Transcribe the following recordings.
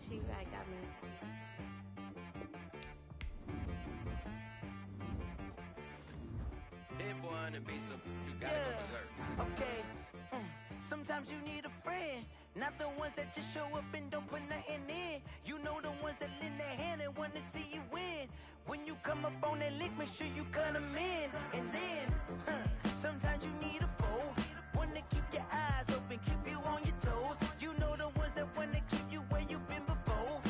She right got me. That boy on the beat, so you gotta go berserk. Okay. Sometimes you need a friend, not the ones that just show up and don't put nothing in. You know the ones that lend their hand and want to see you win. When you come up on that lick, make sure you cut them in. And then, sometimes you need a foe, one to keep your eyes open, keep you on your toes. You know the ones that want to keep you where you've been before.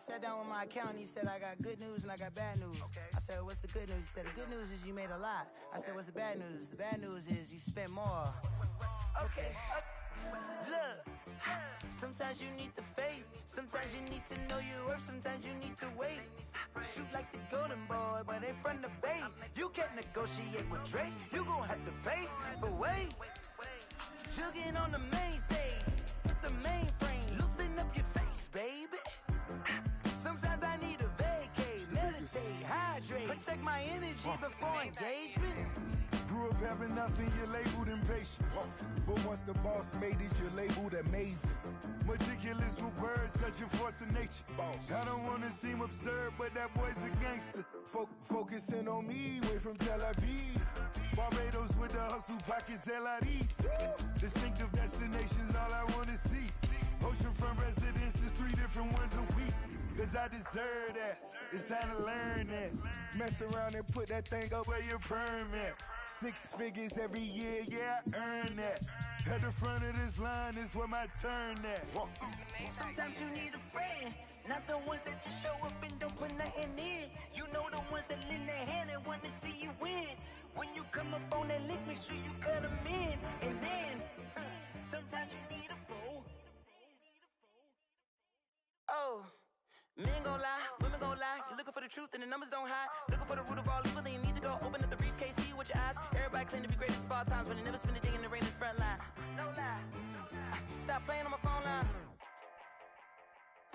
sat down with my accountant. He said, I got good news and I got bad news. Okay. I said, what's the good news? He said, the good news is you made a lot. I said, what's the bad news? The bad news is you spent more. Okay. Look, sometimes you need the faith. Sometimes you need to know your worth. Sometimes you need to wait. Shoot like the golden boy, but in front of the bay. You can't negotiate with Drake. You gon' have to pay. But wait, jugging on the main stage with the mainframe. Loosen up your face, baby. Sometimes I need a vacate, meditate, hydrate, protect my energy before engagement. Grew up having nothing, you're labeled impatient. But once the boss made it, you're labeled amazing. Meticulous with words, such a force of nature. I don't wanna seem absurd, but that boy's a gangster. Focusing on me, way from Tel Aviv. Barbados with the hustle pockets, LIDs. Distinctive destinations, all I wanna see. Oceanfront residences, 3 different ones a week. Cause I deserve that, it's time to learn that. Mess around and put that thing up where your permit. 6 figures every year, yeah, I earn that. At the front of this line is where my turn at. Sometimes you need a friend, not the ones that just show up and don't put nothing in. You know the ones that lend their hand and want to see you win. When you come up on that lick, make sure you cut them in. And then, sometimes you need a fool. Oh. Men gon' lie, women gon' lie. You're looking for the truth and the numbers don't hide. Looking for the root of all evil, then you need to go open up the briefcase, see with your eyes. Everybody claim to be great at small times, but they never spend a day in the rain in the front line. No lie. Stop playing on my phone line.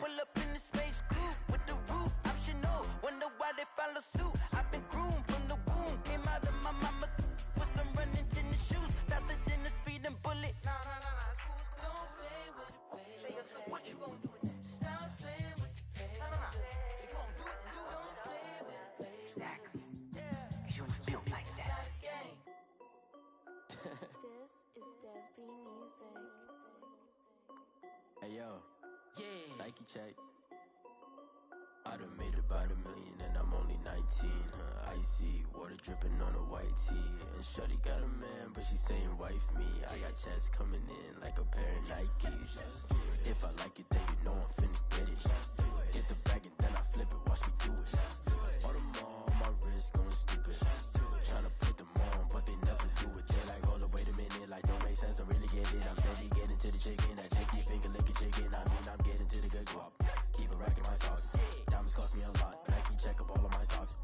Pull up in the space coupe with the roof optional. Wonder why they follow suit. I've been groomed from the womb. Came out of my mama with some running tennis shoes. Faster than the speeding bullet. Nah, it's cool. Don't play with it, baby. Say so what you gon' do? Stop playing with it. If you gon' do it, then don't play with it, baby. Exactly. You ain't built like that. This is Dev B Music. Hey yo, yeah, Nike check. I done made about $1 million and I'm only 19. Icy water dripping on a white tee. And shorty got a man, but she saying wife me. I got checks coming in like a pair of Nikes. If I like it, then you know I'm finna get it. Get the bag and then I flip it, watch me do it. All them on my wrist going stupid. Tryna put them on, but they never do it. They like, hold up, wait a minute, like don't make sense, don't really get it. I'm steady getting to the chicken, that tasty finger licking chicken. I mean, I'm getting to the good guap. Keep a rack in my socks. Diamonds cost me a lot. Nike check up all of my socks.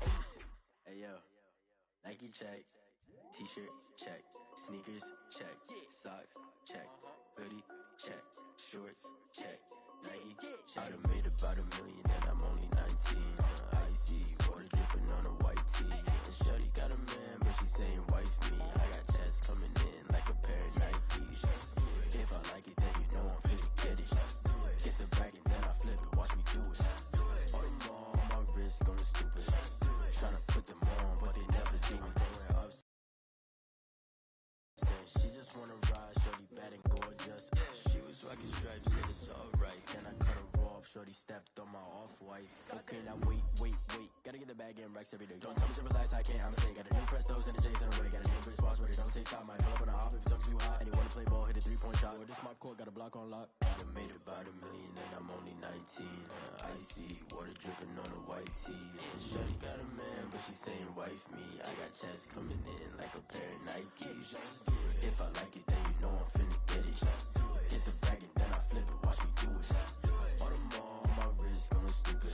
Hey yo, Nike check. T-shirt check. Sneakers check. Socks check. Hoodie check. Shorts check. Nike check. I done made about $1 million and I'm only 19. Icy water dripping on a white tee. And shorty got a man, but she saying wife me. I got checks coming in like a pair of Nikes. If I like it, then you know I'm finna get it. Get the bag and then I flip it, watch me do it. All them on my wrist going stupid. Tryna put them on, but they never do it. Going up. Said she just wanna ride, shorty bad and gorgeous. She was rocking stripes, said it's alright. Then I cut her off, shorty stepped on my off-whites. Okay, now wait. Gotta get the bag in racks every day. Don't tell me to relax, I can't, I'm saying. Got a new Prestos and a J's in a way. Got a new British watch, but it don't take time. Might pull up on a hop if you talk too hot. And you wanna play ball, hit a 3-point shot. Well, this my court, got a block on lock. I done made about $1 million and I'm only 19. Icy water dripping on a white tee. And shorty got a man, but she saying wife me. I got checks coming in like a pair of Nikes. If I like it, then you know I'm finna get it. Get the bag and then I flip it, watch me do it. All them on my wrist going stupid.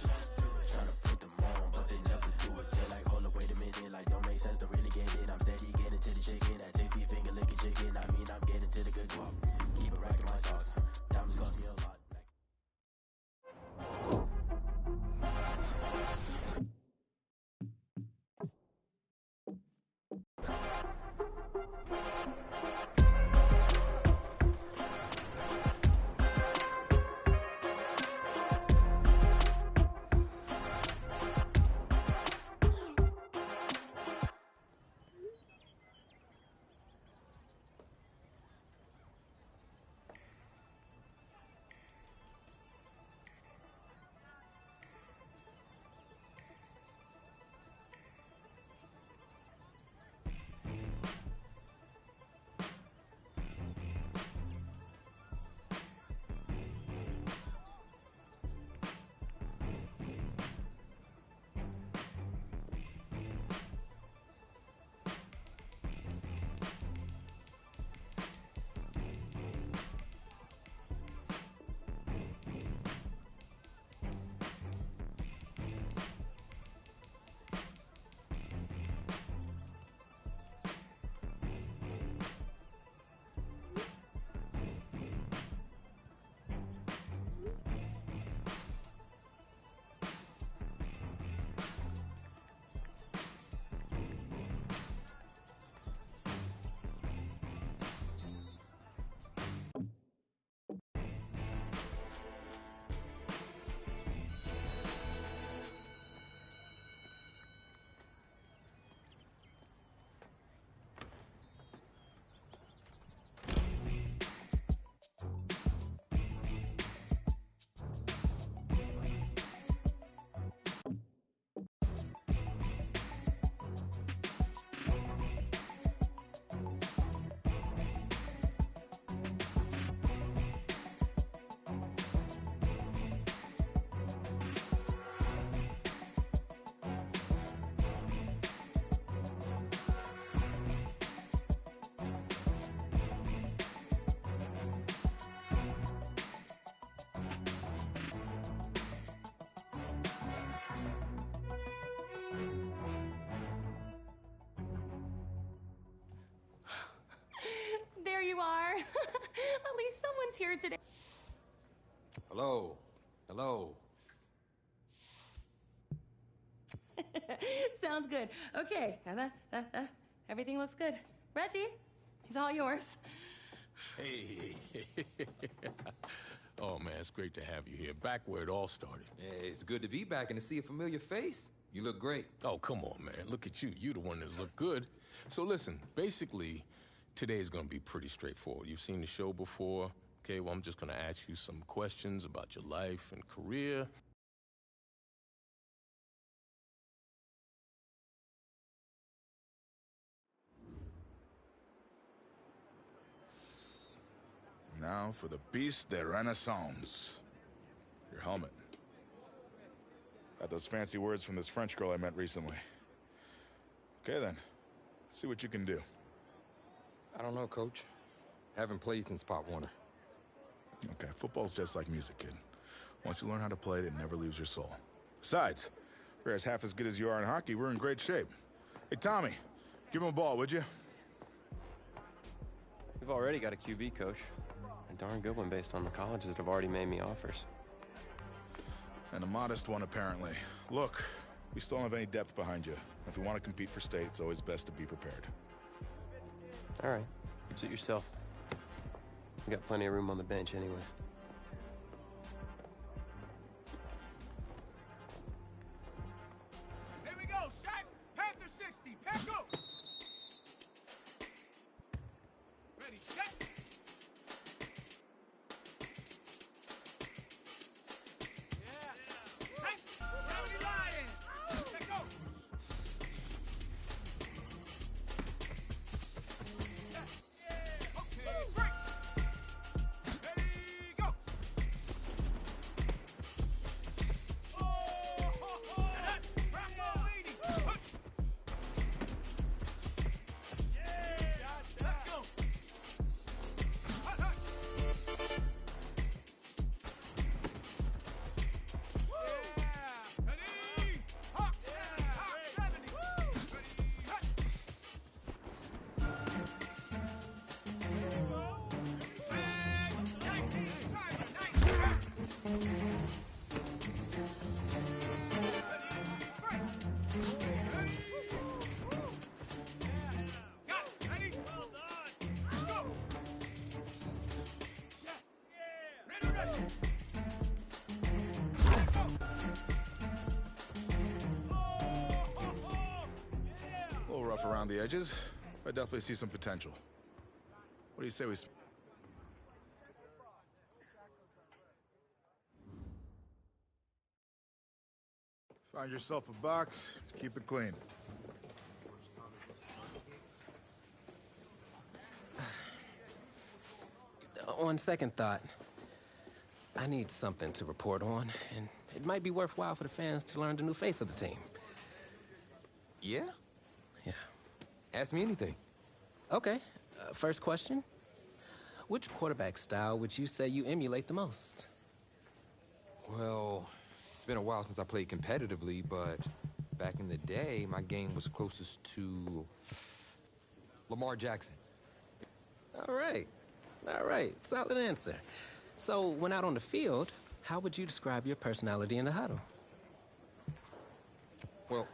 Tryna put them on, but they never do it. They like, hold up, wait a minute, like don't make sense, don't really get it. I'm steady getting to the chicken, that tasty finger licking chicken. I mean, I'm getting to the good guap. Keep a rack in my socks. Diamonds cost me a lot. here today. Hello. Hello. Sounds good. Okay. Everything looks good. Reggie, he's all yours. Hey. Oh, man, it's great to have you here. Back where it all started. Yeah, it's good to be back and to see a familiar face. You look great. Oh, come on, man. Look at you. You the one that's looked good. So listen, basically, today's gonna be pretty straightforward. You've seen the show before. Okay, well, I'm just gonna ask you some questions about your life and career. Now for the Beast de Renaissance. Your helmet. Got those fancy words from this French girl I met recently. Okay then, let's see what you can do. I don't know, Coach. Haven't played since Pop Warner. Okay, football's just like music, kid. Once you learn how to play it never leaves your soul. Besides, if you're as half as good as you are in hockey, we're in great shape. Hey, Tommy, give him a ball, would you? We've already got a QB, Coach. A darn good one based on the colleges that have already made me offers. And a modest one, apparently. Look, we still don't have any depth behind you. If we want to compete for state, it's always best to be prepared. All right. Suit yourself. We got plenty of room on the bench anyways. Here we go, shot! Panther 60, pack go! Ready, set! Yeah! Hey! Gravity lion! Let go! Yeah! Okay, break! Ready, go! Oh, ho, ho! Bravo leading! Yeah! Let's go! Hut, hut! Yeah! Ready! Hawk! Hawk 70! Ready, hut! A little rough around the edges, but I definitely see some potential. What do you say we... Find yourself a box, keep it clean. On second thought, I need something to report on, and it might be worthwhile for the fans to learn the new face of the team. Yeah? Yeah. Ask me anything. Okay, first question. Which quarterback style would you say you emulate the most? Well, it's been a while since I played competitively, but back in the day, my game was closest to Lamar Jackson. All right. Solid answer. So, when out on the field, how would you describe your personality in the huddle? Well,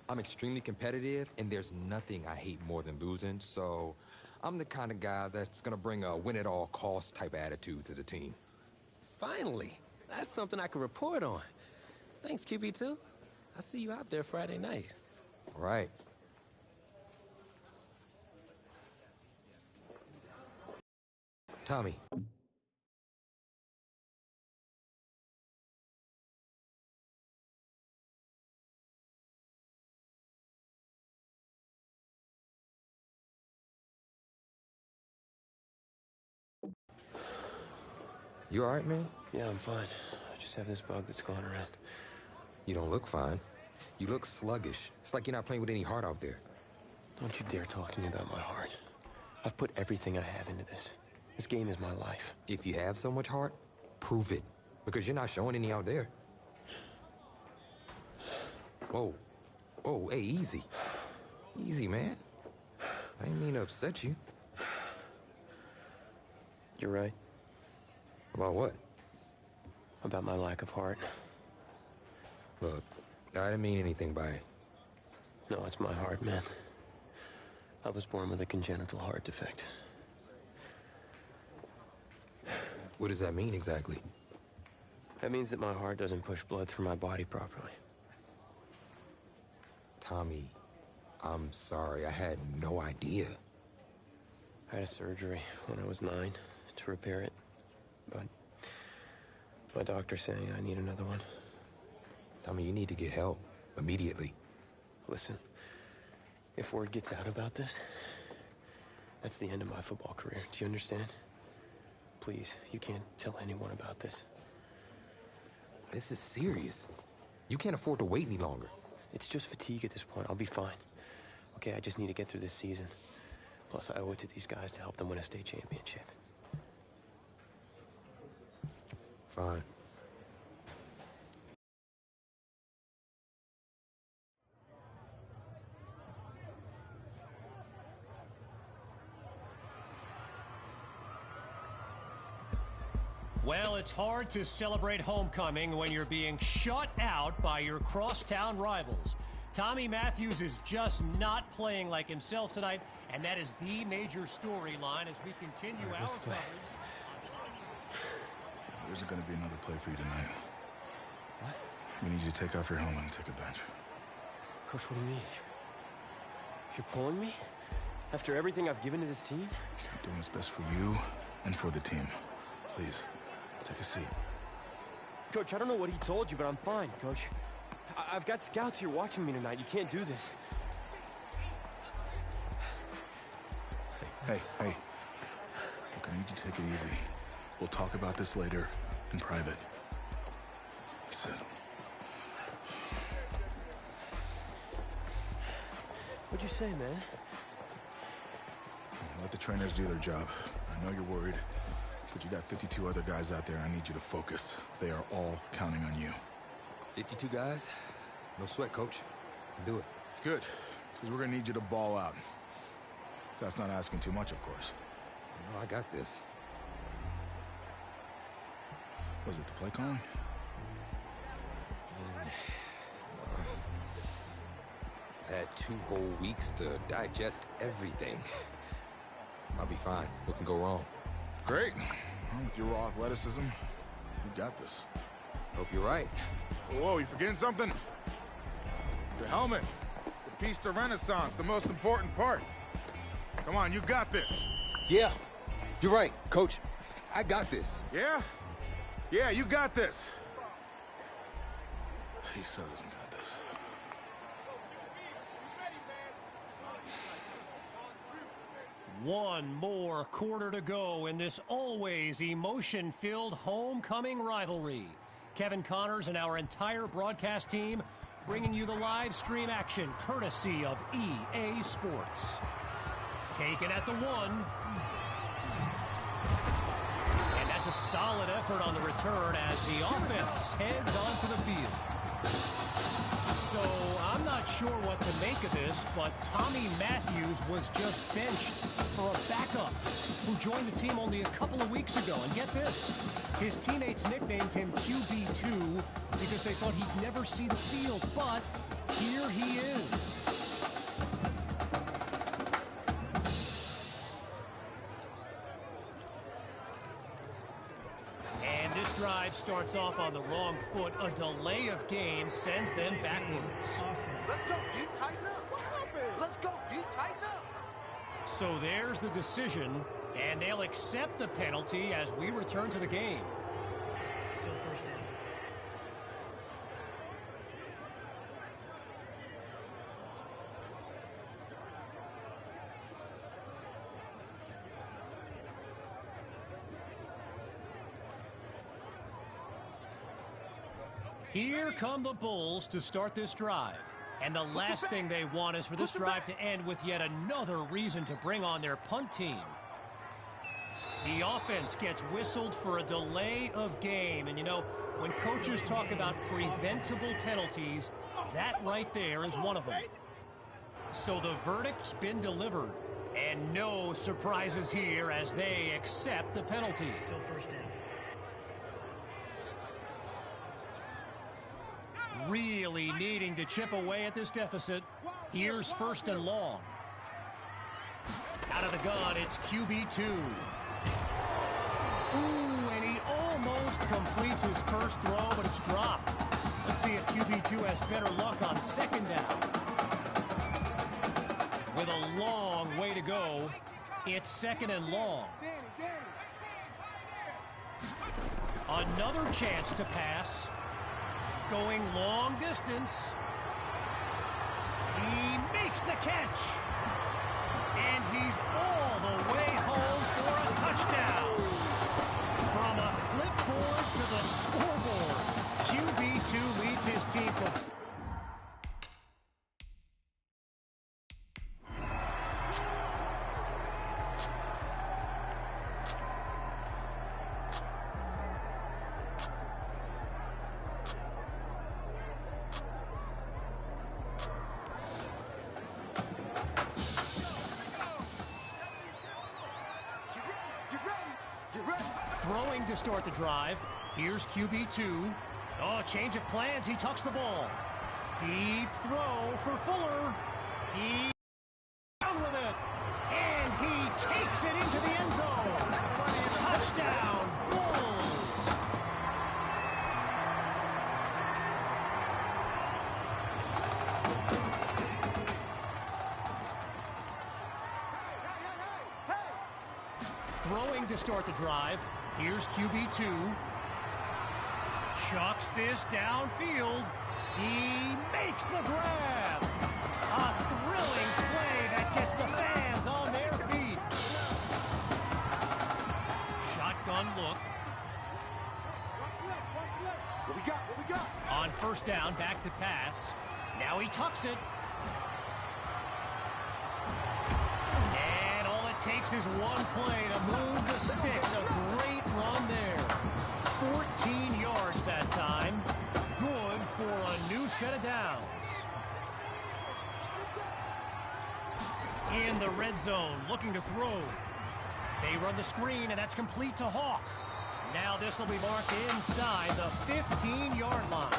I'm extremely competitive, and there's nothing I hate more than losing, so I'm the kind of guy that's gonna bring a win-at-all-cost type attitude to the team. Finally, that's something I can report on. Thanks, QB2. I'll see you out there Friday night. All right. Tommy. You all right, man? Yeah, I'm fine. I just have this bug that's going around. You don't look fine. You look sluggish. It's like you're not playing with any heart out there. Don't you dare talk to me about my heart. I've put everything I have into this. This game is my life. If you have so much heart, prove it. Because you're not showing any out there. Whoa. Whoa, hey, easy. Easy, man. I didn't mean to upset you. You're right. About what? About my lack of heart. Look, I didn't mean anything by it. No, it's my heart, man. I was born with a congenital heart defect. What does that mean exactly? That means that my heart doesn't push blood through my body properly. Tommy, I'm sorry. I had no idea. I had a surgery when I was 9 to repair it, but my doctor's saying I need another one. Tommy, you need to get help immediately. Listen, if word gets out about this, that's the end of my football career. Do you understand? Please, you can't tell anyone about this. This is serious. You can't afford to wait any longer. It's just fatigue at this point. I'll be fine. Okay, I just need to get through this season. Plus, I owe it to these guys to help them win a state championship. Fine. Well, it's hard to celebrate homecoming when you're being shut out by your crosstown rivals. Tommy Matthews is just not playing like himself tonight, and that is the major storyline as we continue our coverage. There's going to be another play for you tonight. What? We need you to take off your helmet and take a bench. Coach, what do you mean? You're pulling me? After everything I've given to this team? I'm doing what's best for you and for the team. Please, take a seat. Coach, I don't know what he told you, but I'm fine, Coach. I've got scouts here watching me tonight. You can't do this. Hey. Look, I need you to take it easy. We'll talk about this later in private. Sit. What'd you say, man? Let the trainers do their job. I know you're worried, but you got 52 other guys out there. I need you to focus. They are all counting on you. 52 guys? No sweat, Coach. Do it. Good, because we're going to need you to ball out. That's not asking too much, of course. No, I got this. Was it the play calling? I've had 2 whole weeks to digest everything. I'll be fine. What can go wrong? Great. Well, with your raw athleticism, you got this. Hope you're right. Whoa, you forgetting something? Your helmet. The piece de renaissance, the most important part. Come on, you got this. Yeah, you're right, Coach. I got this. Yeah? Yeah, you got this. He so doesn't got this. One more quarter to go in this always emotion-filled homecoming rivalry. Kevin Connors and our entire broadcast team bringing you the live stream action courtesy of EA Sports. Taken at the 1. And that's a solid effort on the return as the offense heads onto the field. So, I'm not sure what to make of this, but Tommy Matthews was just benched for a backup who joined the team only a couple of weeks ago. And get this, his teammates nicknamed him QB2 because they thought he'd never see the field, but here he is. This drive starts off on the wrong foot. A delay of game sends them backwards. Let's go, D. Tighten up. What happened? Let's go, D. Tighten up. So there's the decision, and they'll accept the penalty as we return to the game. Still first down. Here come the Bulls to start this drive. And the last thing they want is for this drive to end with yet another reason to bring on their punt team. The offense gets whistled for a delay of game. And you know, when coaches talk about preventable penalties, that right there is one of them. So the verdict's been delivered. And no surprises here as they accept the penalty. Still first down. really needing to chip away at this deficit. Here's 1st and long. Out of the gun, it's QB2. Ooh, and he almost completes his first throw, but it's dropped. Let's see if QB2 has better luck on 2nd down. With a long way to go, it's 2nd and long. Another chance to pass. Going long distance. He makes the catch. And he's all the way home for a touchdown. From a clipboard to the scoreboard, QB2 leads his team to... Throwing to start the drive. Here's QB2. Oh, change of plans. He tucks the ball. Deep throw for Fuller. He down with it. And he takes it into the end zone. Touchdown, Bulls. Throwing to start the drive. Here's QB2. Chucks this downfield. He makes the grab. A thrilling play that gets the fans on their feet. Shotgun look. What we got? What we got? On 1st down, back to pass. Now he tucks it. And all it takes is one play to move the sticks. A great run there. 14 yards that time. Good for a new set of downs. In the red zone, looking to throw. They run the screen, and that's complete to Hawk. Now this will be marked inside the 15-yard line.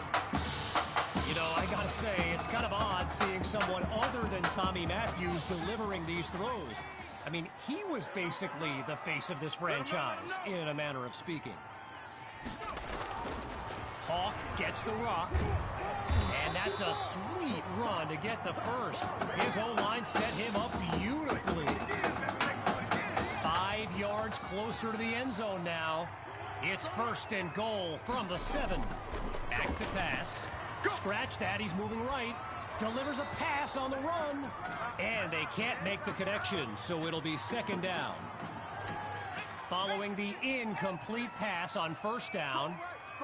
You know, I gotta say, it's kind of odd seeing someone other than Tommy Matthews delivering these throws. I mean, he was basically the face of this franchise, in a manner of speaking. Hawk gets the rock. And that's a sweet run to get the first. His O-line set him up beautifully. 5 yards closer to the end zone now. It's 1st and goal from the 7. Back to pass. Scratch that, he's moving right. Delivers a pass on the run. And they can't make the connection, so it'll be 2nd down. Following the incomplete pass on 1st down,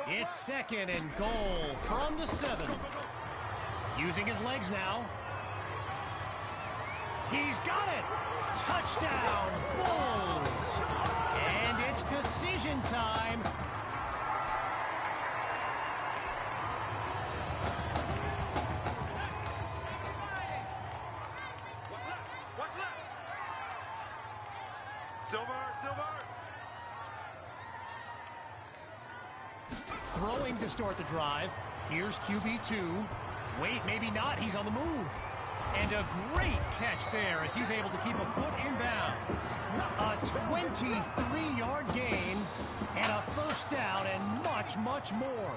it's 2nd and goal from the 7. Using his legs now. He's got it! Touchdown, Bulls! And it's decision time. What's left? Silver. Throwing to start the drive. Here's QB2. Wait, maybe not. He's on the move. And a great catch there as he's able to keep a foot in bounds. A 23-yard gain and a 1st down and much, much more.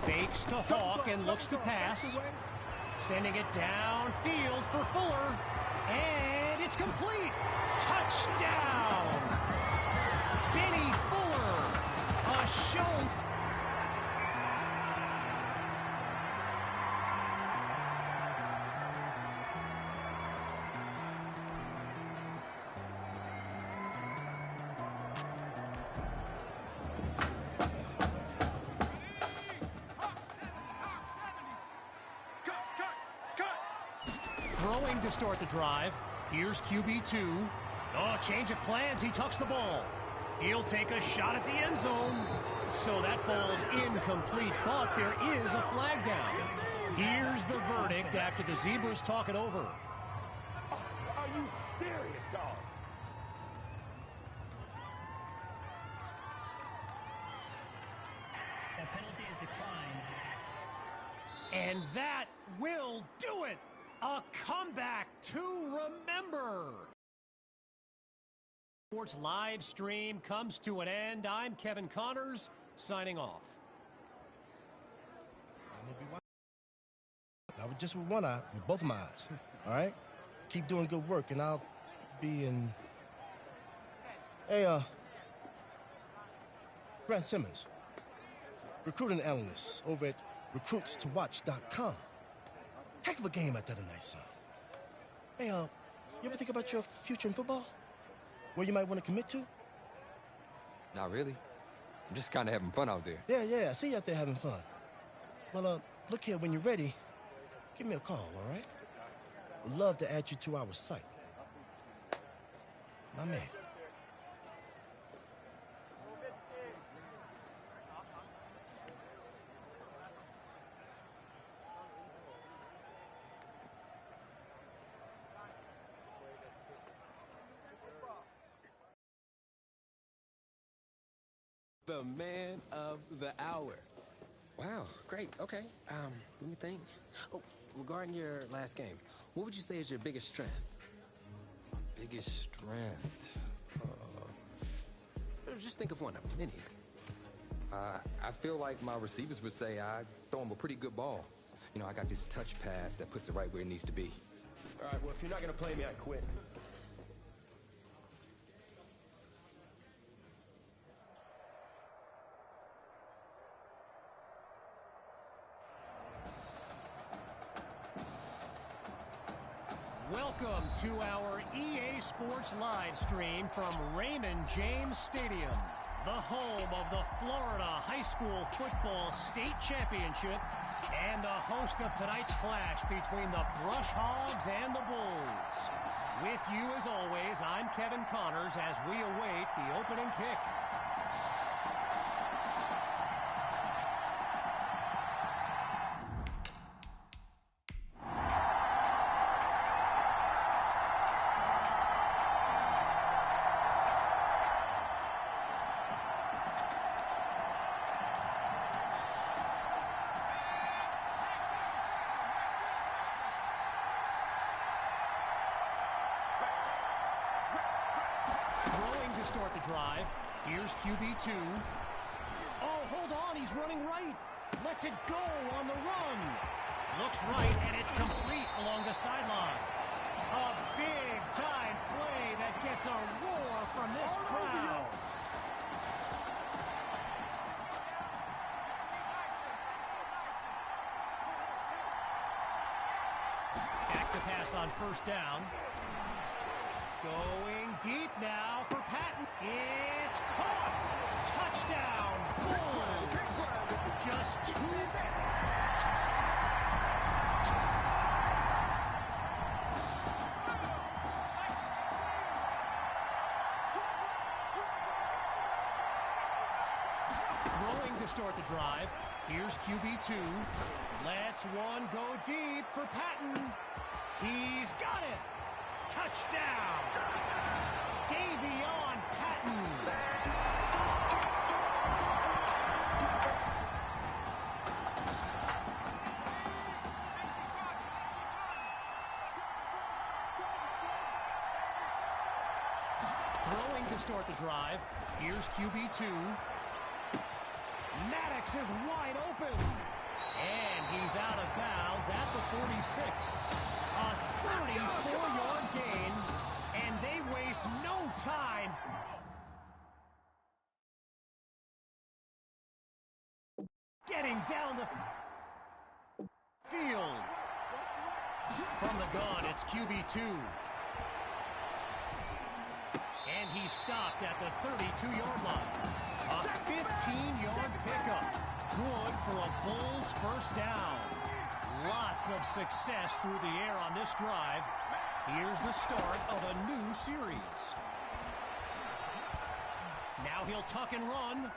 Fakes to Hawk and looks to pass. Sending it downfield for Fuller. And it's complete. Touchdown! Benny Fuller, a show. Throwing to start the drive. Here's QB2. Oh, change of plans. He tucks the ball. He'll take a shot at the end zone. So that falls incomplete, but there is a flag down. Here's the verdict after the Zebras talk it over. Are you serious, dog? And that will do it. A comeback to remember. Sports live stream comes to an end. I'm Kevin Connors, signing off. I was just with one eye, with both of my eyes. All right? Keep doing good work, and I'll be in... Hey, Brad Simmons, recruiting analyst over at recruitstowatch.com. Heck of a game out there tonight, son. Hey, you ever think about your future in football? Where you might want to commit to? Not really. I'm just kind of having fun out there. Yeah, I see you out there having fun. Well, look here, when you're ready, give me a call, all right? Would love to add you to our site. My man. The man of the hour. Wow, great. Okay. Let me think. Oh, regarding your last game, what would you say is your biggest strength? Biggest strength? Just think of one of them, anything. I feel like my receivers would say I throw them a pretty good ball. You know, I got this touch pass that puts it right where it needs to be. All right, well, if you're not going to play me, I quit. Welcome to our EA Sports live stream from Raymond James Stadium, the home of the Florida High School Football State Championship and the host of tonight's clash between the Brush Hogs and the Bulls. With you as always, I'm Kevin Connors as we await the opening kick. To start the drive. Here's QB2. Oh, hold on. He's running right. Lets it go on the run. Looks right, and it's complete along the sideline. A big-time play that gets a roar from this crowd. Back to pass on first down. Going deep now for Patton. It's caught. Touchdown, Bulls. Just two. Throwing to start the drive. Here's QB2. Lets one go deep for Patton. He's got it. Touchdown! Davion Patton. Throwing to start the drive. Here's QB2. Maddox is wide open. And he's out of bounds at the 46. A 34-yard gain, and they waste no time. Getting down the field. From the gun, it's QB2. And he's stopped at the 32-yard line. A 15-yard pickup. Good for a Bulls first down. Lots of success through the air on this drive. Here's the start of a new series. Now he'll tuck and run.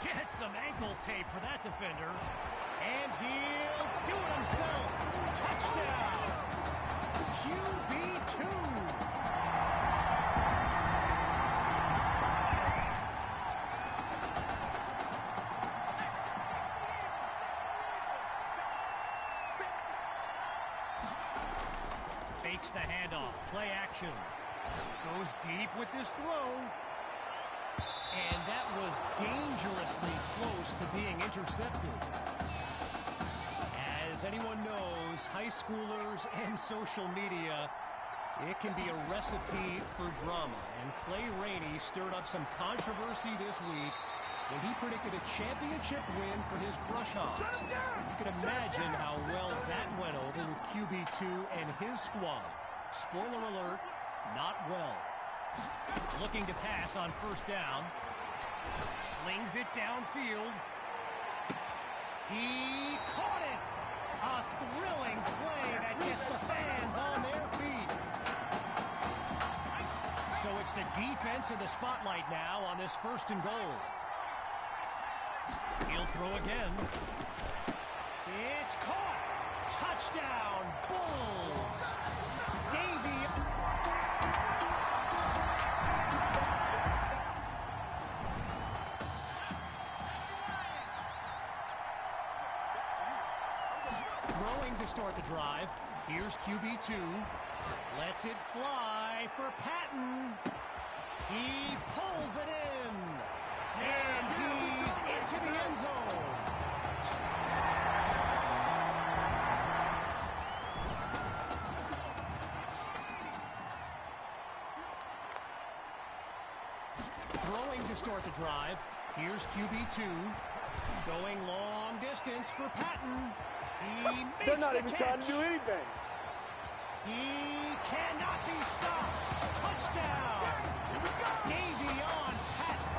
Get some ankle tape for that defender. And he'll do it himself. Touchdown. QB2. fakes the handoff. Play action. Goes deep with this throw. And that was dangerously close to being intercepted. As anyone knows, high schoolers and social media, it can be a recipe for drama. And Clay Rainey stirred up some controversy this week when he predicted a championship win for his Brush Hogs. You can imagine how well that went over with QB2 and his squad. Spoiler alert, not well. Looking to pass on first down. Slings it downfield. He caught it! A thrilling play that gets the fans on their feet. So it's the defense in the spotlight now on this 1st and goal. He'll throw again. It's caught! Touchdown, Bulls! Davey. Throwing to start the drive. Here's QB2. Lets it fly for Patton. He pulls it in. And he's into the end zone. Throwing to start the drive. Here's QB2. Going long distance for Patton. He makes They're not the even catch. trying to do anything. He cannot be stopped. Touchdown. Davey on Patton.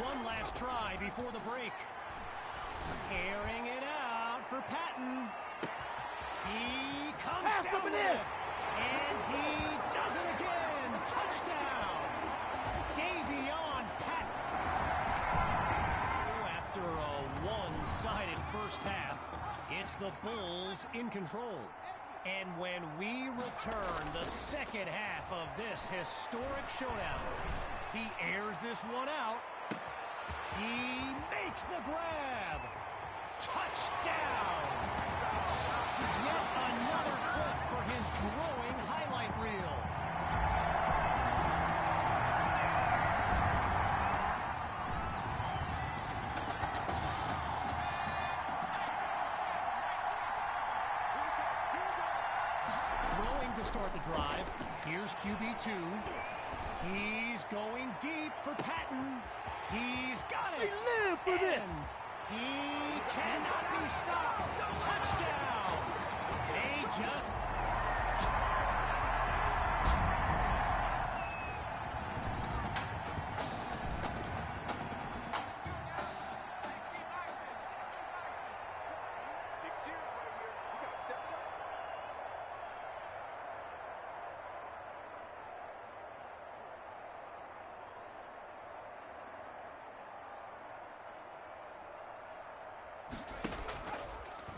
One last try before the break. Airing it out for Patton. He comes down with it. And he does it again. Touchdown. Davey on Patton. After a one-sided first half, it's the Bulls in control. And when we return the second half of this historic showdown, he airs this one out. He makes the grab. Touchdown! Yet another clip for his growing highlight reel. Throwing to start the drive. Here's QB2. He's going deep for Patton. He's got it. We live for this. He cannot be stopped. Touchdown. They just...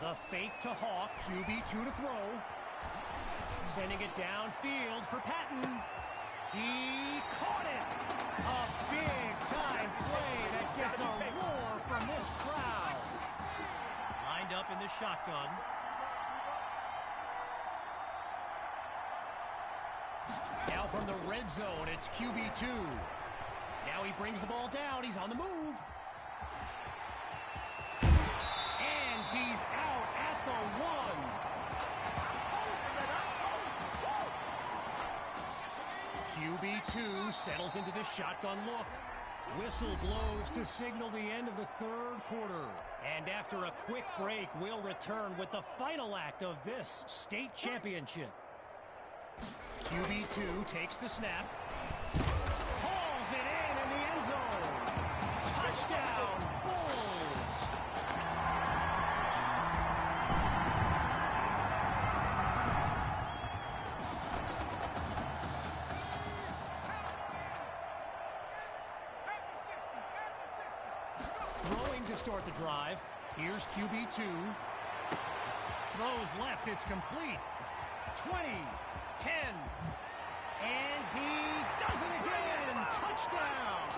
The fake to Hawk, QB2 to throw. Sending it downfield for Patton. He caught it! A big-time play that gets a roar from this crowd. Lined up in the shotgun. Now from the red zone, it's QB2. Now he brings the ball down. He's on the move. And he's out at the 1. QB2 settles into the shotgun look. Whistle blows to signal the end of the third quarter. And after a quick break, we'll return with the final act of this state championship. QB2 takes the snap. Hauls it in the end zone. Touchdown, Bulls! Throwing to start the drive. Here's QB2. Throws left, it's complete. 20, 10. And he does it again. Touchdown.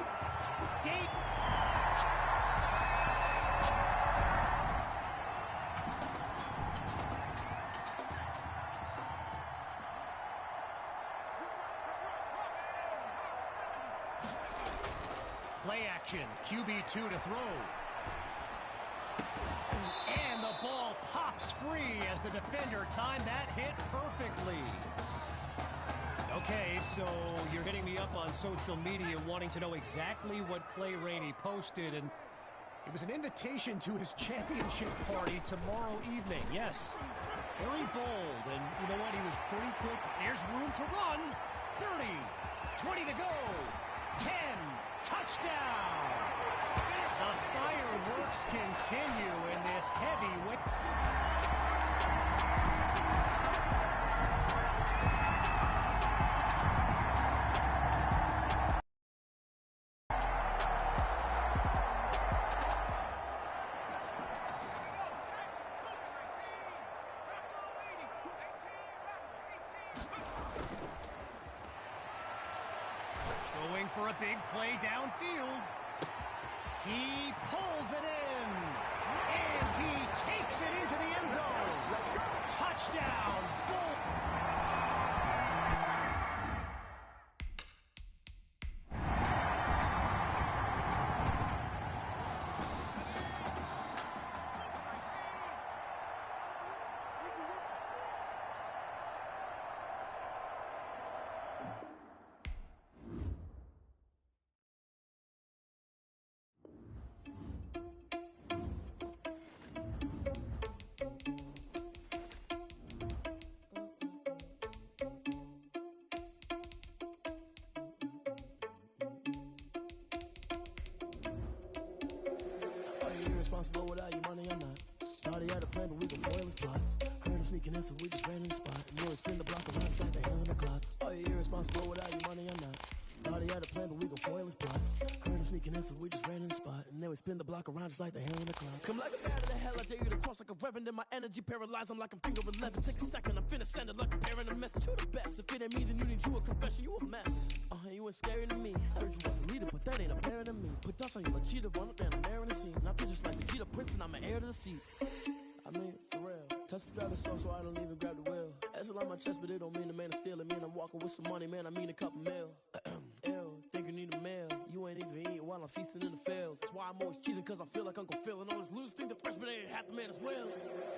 Play action. QB2 to throw. And the ball pops free as the defender timed that hit perfectly. Okay, so you're hitting me up on social media wanting to know exactly what Clay Rainey posted, and it was an invitation to his championship party tomorrow evening. Yes, very bold, and you know what? He was pretty quick. There's room to run. 30, 20 to go. 10, touchdown. The fireworks continue in this heavyweight. Going for a big play downfield. He pulls it in. And he takes it into the end zone. Touchdown. Bull. Responsible without your money or not. Thought he had a plan, but we gon' foil his plot. Heard him sneaking in, so we just ran in the spot. And you spin the block around just like the hell in the clock. Are you irresponsible without your money or not? Thought he had a plan, but we gon' foil his plot. Heard him sneaking in, so we just ran in the spot. And then we spin the block around just like the hell in the clock. Come like a bat of the hell, I dare you to cross like a reverend. In my energy paralyzed, I'm like I'm finger 11. Take a second, I'm finna send it like a parent a message to the best. If it ain't me, then you need you a confession, you a mess. You ain't scary to me. Heard you was a leader, but that ain't apparent to me. Put dust on you like cheetah, run up down the air in the scene. Not just like the Jeter Prince, and I'm an heir to the seat. I mean, for real. Touch the driver's so I don't even grab the wheel. That's on my chest, but it don't mean the man is stealing. Mean I'm walking with some money, man. I mean a couple mil. Ew, think you need a meal. You ain't even eating while I'm feasting in the field. That's why I'm always cheesing, cause I feel like Uncle Phil. And all this losers think the freshman ain't half the man as well.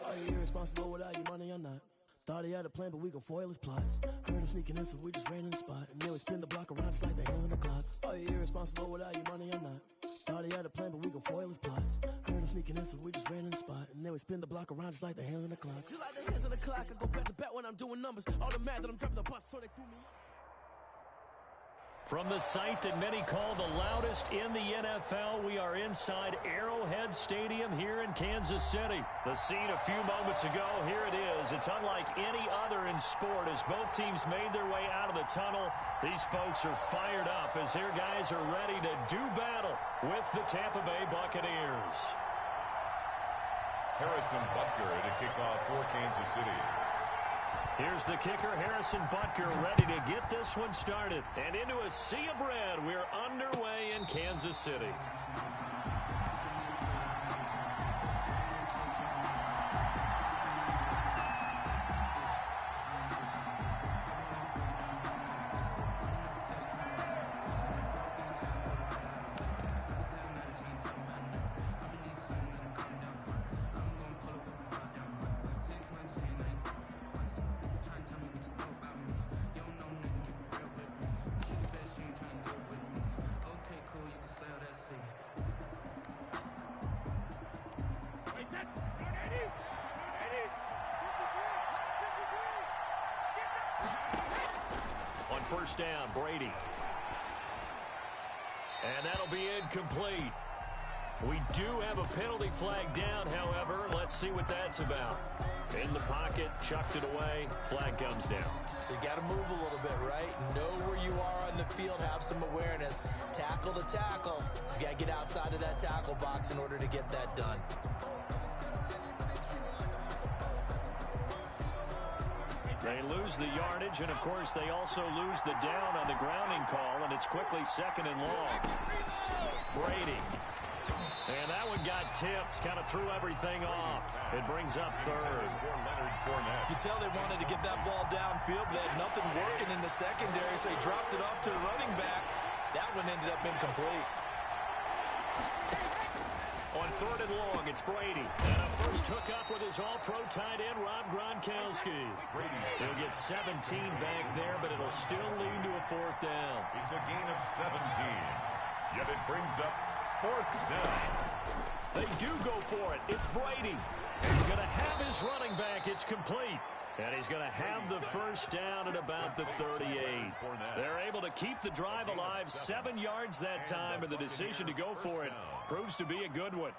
Are you irresponsible without your money or not? Thought he had a plan, but we gon' foil his plot. Heard him sneaking in, so we just ran in the spot. And then we spin the block around just like the hell in the clock. Are you irresponsible without your money or not? Thought he had a plan, but we gon' foil his plot. Heard him sneaking in, so we just ran in the spot. And then we spin the block around just like the hands on the clock. Just like the hands on the clock, I go back to back when I'm doing numbers. All the mad that I'm driving the bus, so they threw me up. From the site that many call the loudest in the NFL, we are inside Arrowhead Stadium here in Kansas City. The scene a few moments ago, here it is. It's unlike any other in sport as both teams made their way out of the tunnel. These folks are fired up as their guys are ready to do battle with the Tampa Bay Buccaneers. Harrison Butker to kick off for Kansas City. Here's the kicker, Harrison Butker, ready to get this one started. And into a sea of red, we're underway in Kansas City. First down, Brady. And that'll be incomplete. We do have a penalty flag down, however. Let's see what that's about. In the pocket, chucked it away, flag comes down. So you got to move a little bit, right? Know where you are on the field, have some awareness. Tackle to tackle. You got to get outside of that tackle box in order to get that done. They lose the yardage, and, of course, they also lose the down on the grounding call, and it's quickly 2nd and long. Brady. And that one got tipped, kind of threw everything off. It brings up 3rd. You can tell they wanted to get that ball downfield, but they had nothing working in the secondary, so he dropped it off to the running back. That one ended up incomplete. On 3rd and long, it's Brady. And a first hookup with his all-pro tight end, Rob Gronkowski. He'll get 17 back there, but it'll still lead to a 4th down. It's a gain of 17. Yet it brings up 4th down. They do go for it. It's Brady. He's going to have his running back. It's complete. And he's going to have the first down at about the 38. They're able to keep the drive alive, 7 yards that time, and the decision to go for it proves to be a good one.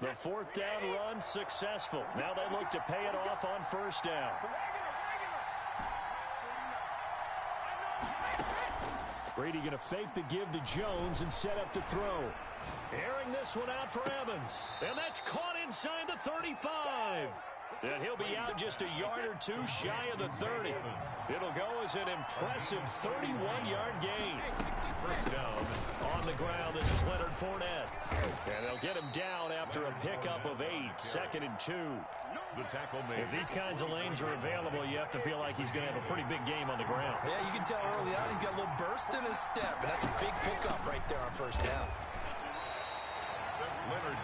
The 4th down run successful. Now they look to pay it off on 1st down. Brady going to fake the give to Jones and set up to throw. Airing this one out for Evans. And that's caught inside the 35. And he'll be out just a yard or two shy of the 30. It'll go as an impressive 31-yard gain. First down. On the ground, this is Leonard Fournette. And they'll get him down after a pickup of 8, 2nd and 2. The tackle made. If these kinds of lanes are available, you have to feel like he's going to have a pretty big game on the ground. Yeah, you can tell early on he's got a little burst in his step, and that's a big pickup right there on 1st down.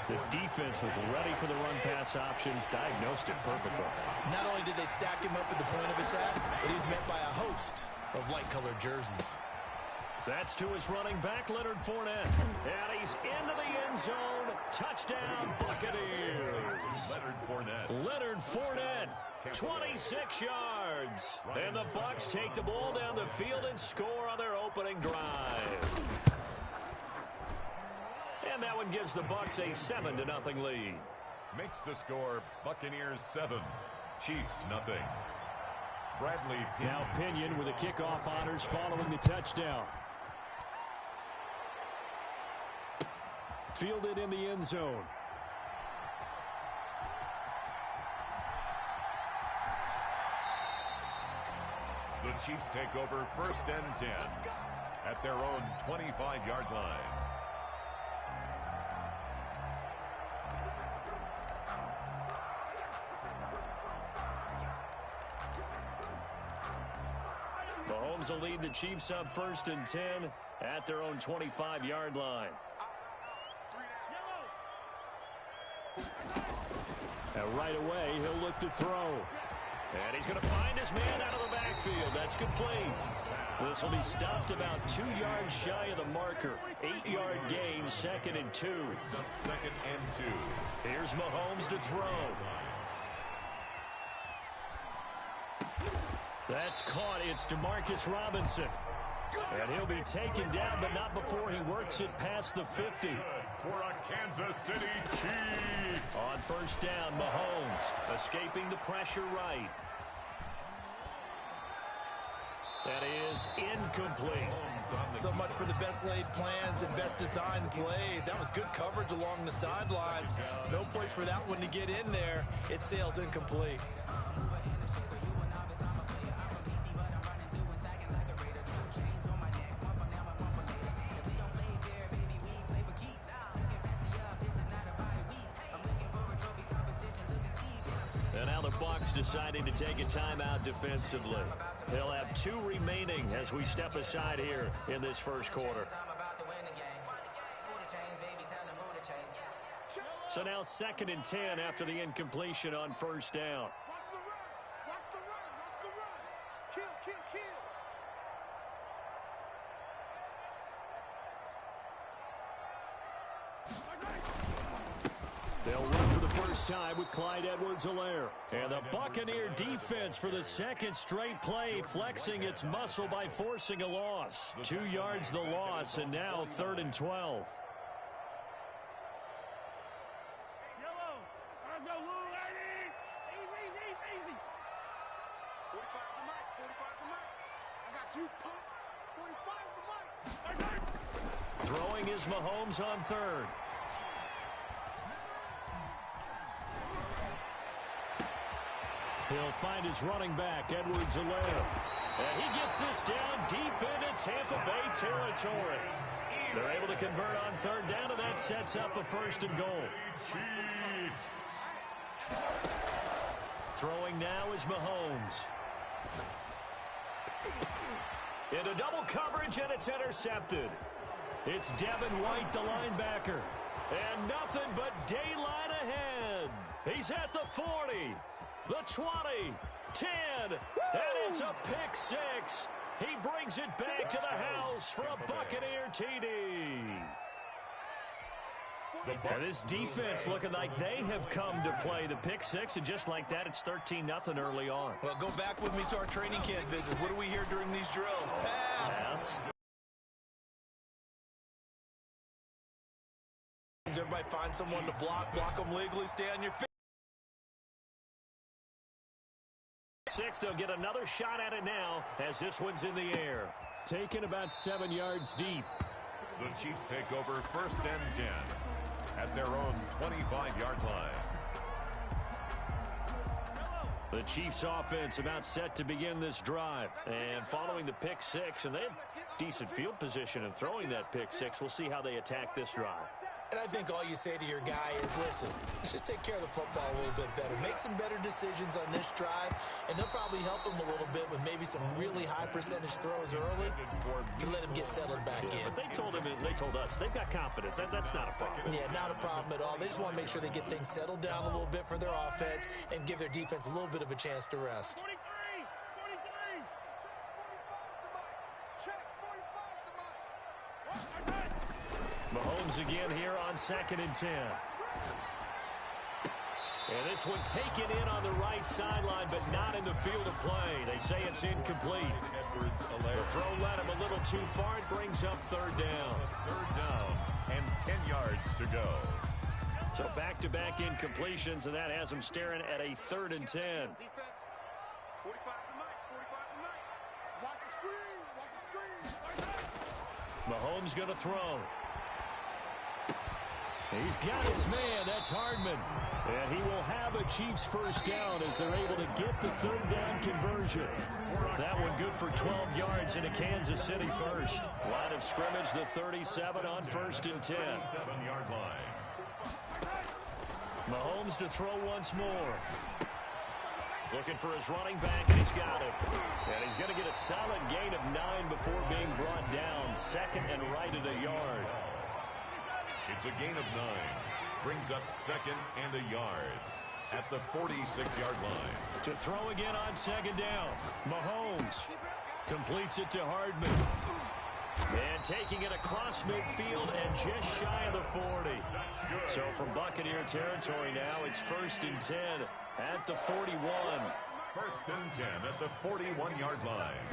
The defense was ready for the run-pass option, diagnosed it perfectly. Not only did they stack him up at the point of attack, but he was met by a host of light-colored jerseys. That's to his running back, Leonard Fournette. And he's into the end zone. Touchdown, Buccaneers. Leonard Fournette, 26 yards. And the Bucs take the ball down the field and score on their opening drive. And that one gives the Bucs a 7-0 lead. Makes the score Buccaneers 7, Chiefs 0. Bradley Pinion. Now Pinion with the kickoff honors following the touchdown. Fielded in the end zone. The Chiefs take over 1st and 10 at their own 25-yard line. Mahomes will lead the Chiefs up 1st and 10 at their own 25-yard line. And right away, he'll look to throw. And he's going to find his man out of the backfield. That's complete. This will be stopped about 2 yards shy of the marker. 8-yard gain, 2nd and 2. 2nd and 2. Here's Mahomes to throw. That's caught. It's DeMarcus Robinson. And he'll be taken down, but not before he works it past the 50. For a Kansas City Chiefs. On 1st down, Mahomes escaping the pressure right. That is incomplete. So much for the best laid plans and best designed plays. That was good coverage along the sidelines. No place for that one to get in there. It sails incomplete. And now the Bucs deciding to take a timeout defensively. They'll have 2 remaining as we step aside here in this first quarter. So now 2nd and 10 after the incompletion on 1st down. They'll run for the first time with Clyde Edwards-Helaire. And the Buccaneer defense for the 2nd straight play, flexing its muscle by forcing a loss. 2 yards the loss, and now 3rd and 12. Throwing is Mahomes on 3rd. He'll find his running back, Edwards-Helaire. And he gets this down deep into Tampa Bay territory. They're able to convert on third down, and that sets up a 1st and goal. Throwing now is Mahomes. Into double coverage, and it's intercepted. It's Devin White, the linebacker. And nothing but daylight ahead. He's at the 40, the 20, 10, and it's a pick 6. He brings it back to the house for a Buccaneer TD. And this defense looking like they have come to play the pick 6, and just like that, it's 13-0 early on. Well, go back with me to our training camp visit. What do we hear during these drills? Pass. Everybody find someone to block them legally, stay on your feet. 6, they'll get another shot at it now as this one's in the air. Taken about 7 yards deep. The Chiefs take over 1st and 10 at their own 25-yard line. The Chiefs offense about set to begin this drive. And following the pick 6, and they have decent field position in throwing that pick 6. We'll see how they attack this drive. And I think all you say to your guy is, listen, let's just take care of the football a little bit better. Make some better decisions on this drive, and they'll probably help him a little bit with maybe some really high percentage throws early to let him get settled back in. But they told us, they've got confidence. That's not a problem. Yeah, not a problem at all. They just want to make sure they get things settled down a little bit for their offense and give their defense a little bit of a chance to rest. Mahomes again here on 2nd and 10. And this one taken in on the right sideline, but not in the field of play. They say it's incomplete. The throw led him a little too far. It brings up 3rd down. 3rd down and 10 yards to go. So back-to-back incompletions, and that has him staring at a 3rd and 10. Mahomes going to throw. He's got his man. That's Hardman. And he will have a Chiefs 1st down as they're able to get the 3rd down conversion. That one good for 12 yards into Kansas City 1st. Line of scrimmage, the 37 on 1st and 10. 7-yard line. Mahomes to throw once more. Looking for his running back, and he's got it. And he's going to get a solid gain of 9 before being brought down. 2nd and right at a yard. It's a gain of 9. Brings up 2nd and a yard at the 46-yard line. To throw again on 2nd down. Mahomes completes it to Hardman. And taking it across midfield and just shy of the 40. So from Buccaneer territory now, it's 1st and 10 at the 41. 1st and 10 at the 41-yard line.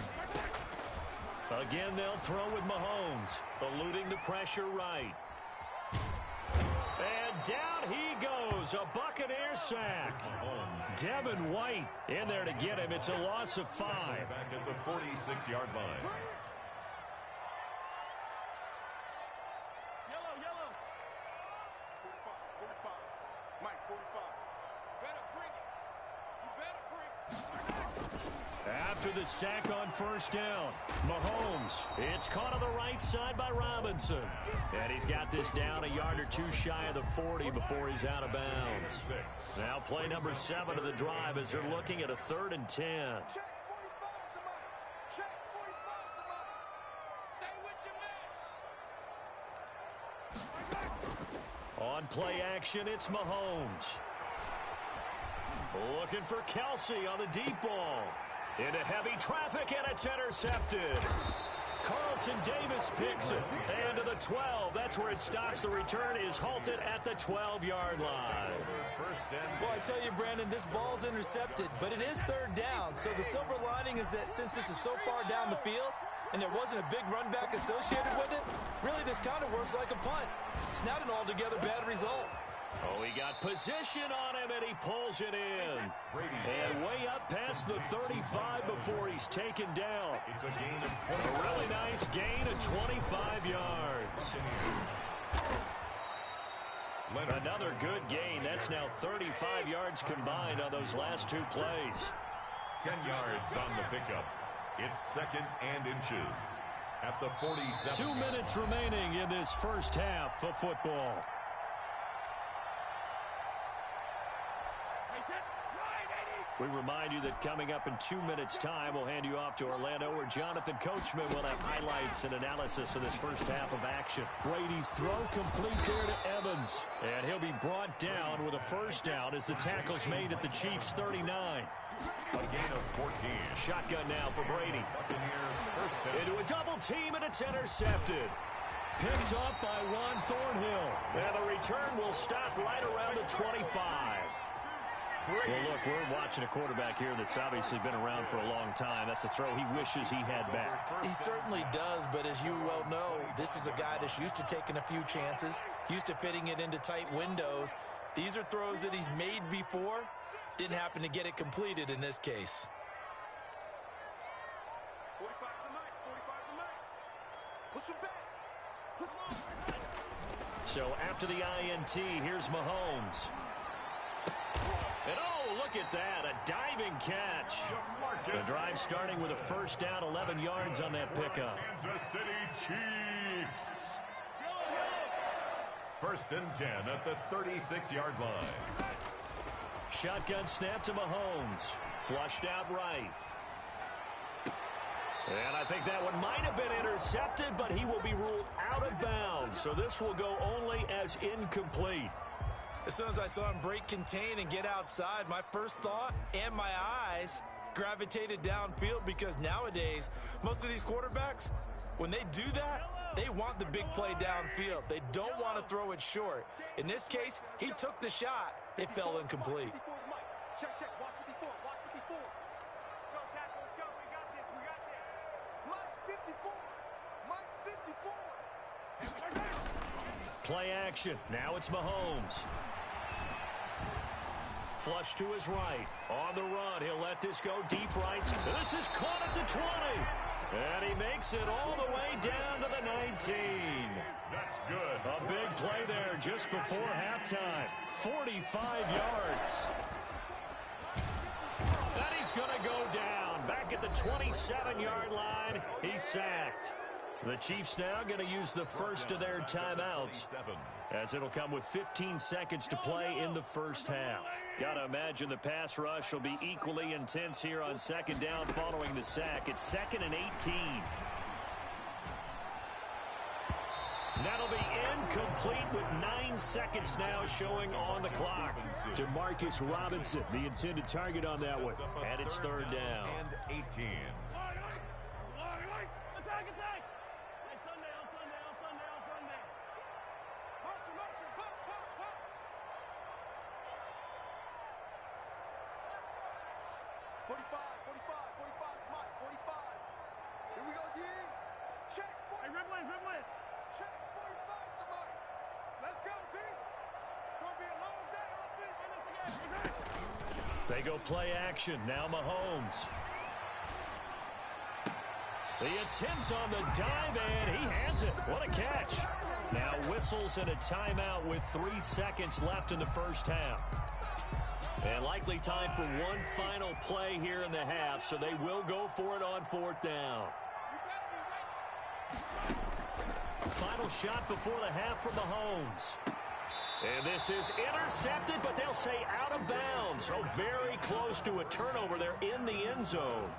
Again, they'll throw with Mahomes, eluding the pressure right. And down he goes, a Buccaneer sack. Devin White in there to get him. It's a loss of 5. Back at the 46-yard line. Yellow. 45. Mike, 45. Better bring it. You better bring it. After the sack on 1st down, Mahomes. It's caught on the right side by Robinson. And he's got this down a yard or 2 shy of the 40 before he's out of bounds. Now play number 7 of the drive as they're looking at a 3rd and 10. On play action, it's Mahomes. Looking for Kelsey on the deep ball. Into heavy traffic, and it's intercepted. Carlton Davis picks it. And to the 12. That's where it stops. The return is halted at the 12-yard line. Well, I tell you, Brandon, this ball's intercepted, but it is 3rd down. So the silver lining is that since this is so far down the field and there wasn't a big run back associated with it, really this kind of works like a punt. It's not an altogether bad result. Oh, he got position on him, and he pulls it in. And way up past the 35 before he's taken down. It's a gain of 25. A really nice gain of 25 yards. Another good gain. That's now 35 yards combined on those last 2 plays. 10 yards on the pickup. It's 2nd and inches at the 47. 2 minutes remaining in this first half of football. We remind you that coming up in 2 minutes' time, we'll hand you off to Orlando, where Jonathan Coachman will have highlights and analysis of this first half of action. Brady's throw complete there to Evans, and he'll be brought down with a first down as the tackle's made at the Chiefs' 39. A gain of 14. Shotgun now for Brady. Into a double team, and it's intercepted. Picked up by Juan Thornhill. And the return will stop right around the 25. Well, look, we're watching a quarterback here that's obviously been around for a long time. That's a throw he wishes he had back. He certainly does, but as you well know, this is a guy that's used to taking a few chances, used to fitting it into tight windows. These are throws that he's made before. Didn't happen to get it completed in this case. 45 to Mike. 45 to Mike. Push him back. So after the INT, here's Mahomes. And oh, look at that, a diving catch. The drive starting with a first down, 11 yards on that pickup. Kansas City Chiefs. 1st and 10 at the 36-yard line. Shotgun snap to Mahomes. Flushed out right. And I think that one might have been intercepted, but he will be ruled out of bounds. So this will go only as incomplete. As soon as I saw him break contain and get outside, my first thought and my eyes gravitated downfield, because nowadays, most of these quarterbacks, when they do that, they want the big play downfield. They don't want to throw it short. In this case, he took the shot. It fell incomplete. Check, check. Watch 54. Watch 54. Let's go, tackle. Let's go. We got this. We got this. Mike's 54. Mike's 54. Play action. Now it's Mahomes. Flush to his right. On the run. He'll let this go deep right. This is caught at the 20. And he makes it all the way down to the 19. That's good. A big play there just before halftime. 45 yards. And he's going to go down. Back at the 27-yard line. He's sacked. The Chiefs now going to use the first of their timeouts, as it'll come with 15 seconds to play in the first half. Got to imagine the pass rush will be equally intense here on 2nd down following the sack. It's 2nd and 18. That'll be incomplete with 9 seconds now showing on the clock. Demarcus Robinson, the intended target on that one. And it's 3rd down. And 18. They go play action. Now Mahomes. The attempt on the dive, and he has it. What a catch. Now whistles and a timeout with 3 seconds left in the first half. And likely time for one final play here in the half, so they will go for it on 4th down. Final shot before the half from Mahomes. And this is intercepted, but they'll say out of bounds. Oh, very close to a turnover there in the end zone.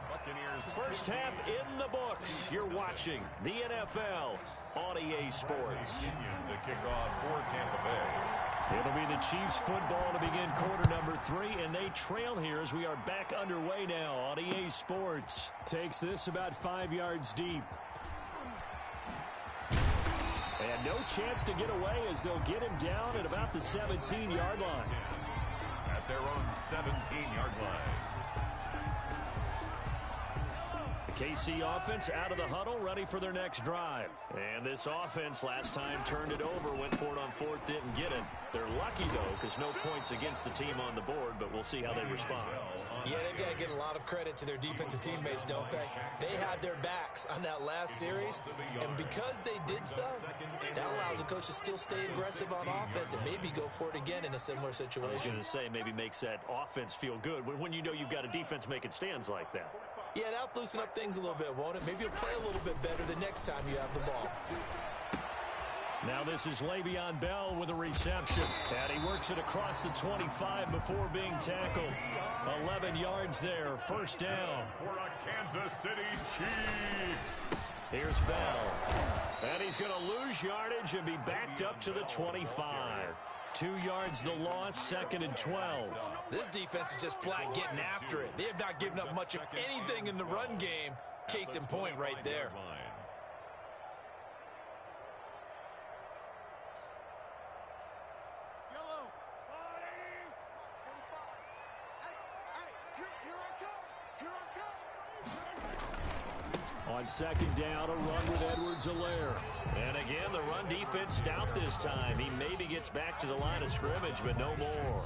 First half in the books. You're watching the NFL on EA Sports. To kick off for Tampa Bay. It'll be the Chiefs football to begin quarter number 3, and they trail here as we are back underway now on EA Sports. Takes this about 5 yards deep. And no chance to get away as they'll get him down at about the 17-yard line. At their own 17-yard line. The KC offense out of the huddle, ready for their next drive. And this offense last time turned it over, went for it on 4th, didn't get it. They're lucky, though, because no points against the team on the board, but we'll see how they respond. Yeah, they've got to get a lot of credit to their defensive teammates, don't they? They had their backs. mistakes on that last series, and because they did so, that allows the coach to still stay aggressive on offense and maybe go for it again in a similar situation. I was going to say, maybe makes that offense feel good when you know you've got a defense making stands like that. Yeah, that'll loosen up things a little bit, won't it? Maybe you'll play a little bit better the next time you have the ball. Now this is Le'Veon Bell with a reception. And he works it across the 25 before being tackled. 11 yards there, first down. For a Kansas City Chiefs. Here's Bell. And he's going to lose yardage and be backed up to the 25. 2 yards the loss, second and 12. This defense is just flat getting after it. They have not given up much of anything in the run game. Case in point right there. On second down, a run with Edwards-Helaire. And again, the run defense stout this time. He maybe gets back to the line of scrimmage, but no more.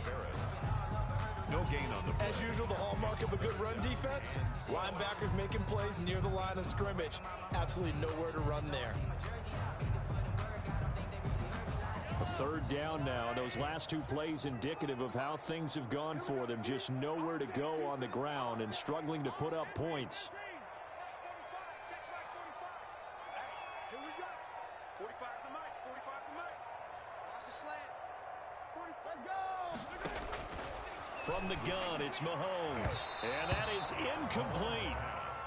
No gain on the play. As usual, the hallmark of a good run defense, linebackers making plays near the line of scrimmage. Absolutely nowhere to run there. A third down now. Those last two plays indicative of how things have gone for them. Just nowhere to go on the ground and struggling to put up points. From the gun, it's Mahomes. And that is incomplete.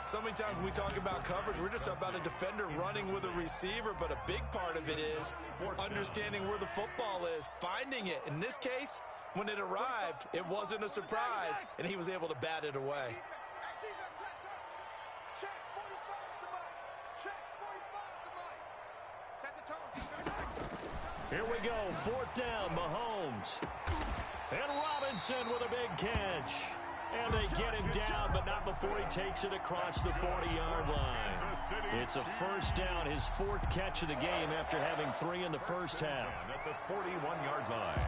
So many times when we talk about coverage, we're just about a defender running with a receiver, but a big part of it is understanding where the football is, finding it. In this case, when it arrived, it wasn't a surprise, and he was able to bat it away. Here we go, fourth down, Mahomes. And Robinson with a big catch. And they get him down, but not before he takes it across the 40-yard line. It's a first down, his fourth catch of the game after having 3 in the first half. At the 41-yard line.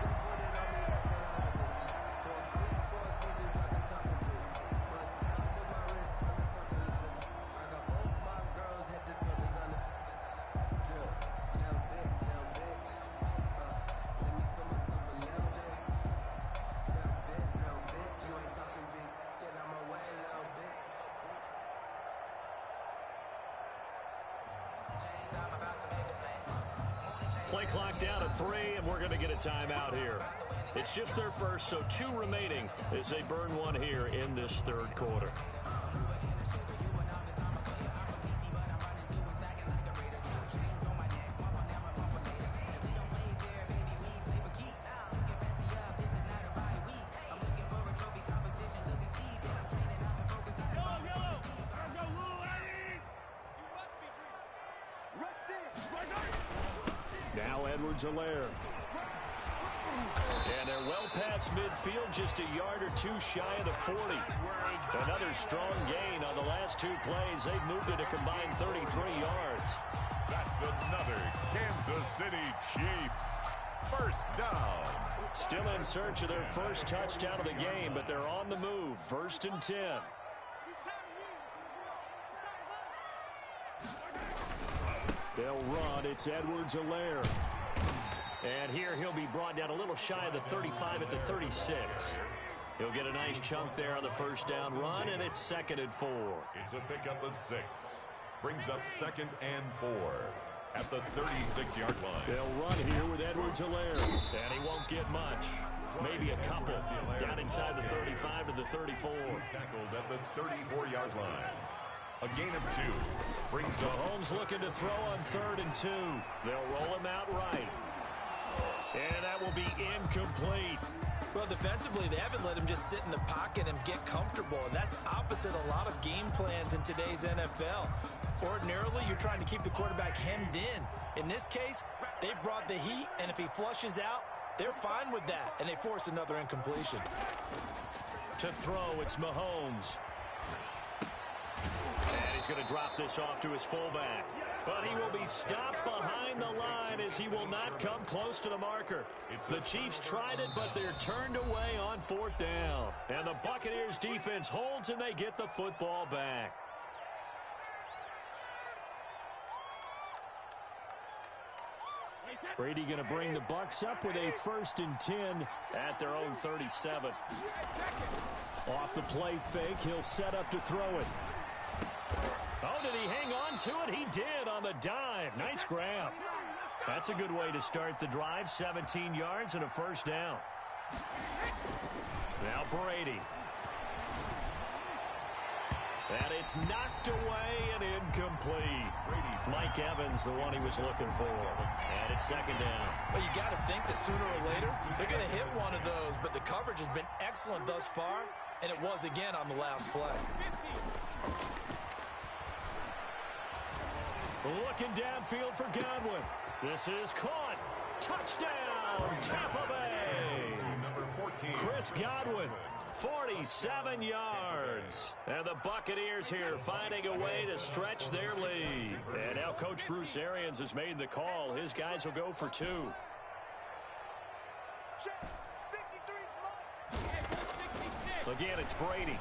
Play clock down at 3, and we're going to get a timeout here. It's just their first, so 2 remaining as they burn one here in this third quarter. Now Edwards-Helaire. And they're well past midfield, just a yard or 2 shy of the 40. Another strong gain on the last 2 plays. They've moved it a combined 33 yards. That's another Kansas City Chiefs first down. Still in search of their first touchdown of the game, but they're on the move. 1st and 10. They'll run. It's Edwards-Helaire. And here he'll be brought down a little shy of the 35 at the 36. He'll get a nice chunk there on the first down run, and it's 2nd and 4. It's a pickup of 6. Brings up 2nd and 4 at the 36-yard line. They'll run here with Edwards-Helaire. And he won't get much. Maybe a couple. Down inside the 35 to the 34. He's tackled at the 34-yard line. A gain of 2. Brings up Mahomes looking to throw on 3rd and 2. They'll roll him out right. And that will be incomplete. Well, defensively, they haven't let him just sit in the pocket and get comfortable, and that's opposite a lot of game plans in today's NFL. Ordinarily, you're trying to keep the quarterback hemmed in. In this case, they brought the heat, and if he flushes out, they're fine with that, and they force another incompletion. To throw, it's Mahomes. And he's going to drop this off to his fullback. But he will be stopped behind the line as he will not come close to the marker. The Chiefs tried it, but they're turned away on 4th down. And the Buccaneers defense holds, and they get the football back. Brady going to bring the Bucs up with a 1st and 10 at their own 37. Off the play fake, he'll set up to throw it. Oh, did he hang on to it? He did on the dive. Nice grab. That's a good way to start the drive. 17 yards and a 1st down. Now Brady. And it's knocked away and incomplete. Mike Evans, the one he was looking for. And it's 2nd down. Well, you got to think that sooner or later they're going to hit one of those, but the coverage has been excellent thus far, and it was again on the last play. Looking downfield for Godwin. This is caught. Touchdown, Tampa Bay. Chris Godwin. 47 yards. And the Buccaneers here finding a way to stretch their lead. And now Coach Bruce Arians has made the call. His guys will go for 2. Again, it's Brady.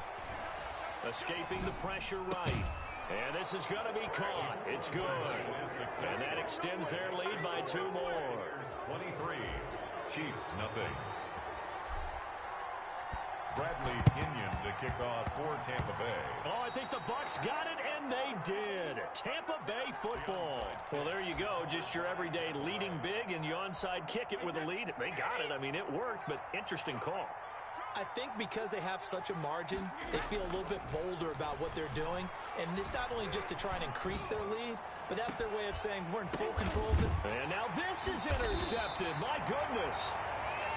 Escaping the pressure right. And this is going to be caught. It's good. And that extends their lead by 2 more. 23. Chiefs, nothing. Bradley Pinion to kick off for Tampa Bay. Oh, I think the Bucs got it, and they did. Tampa Bay football. Well, there you go. Just your everyday leading big, and you onside kick it with a lead. They got it. I mean, it worked, but interesting call. I think because they have such a margin, they feel a little bit bolder about what they're doing. And it's not only just to try and increase their lead, but that's their way of saying we're in full control of it. And now this is intercepted. My goodness.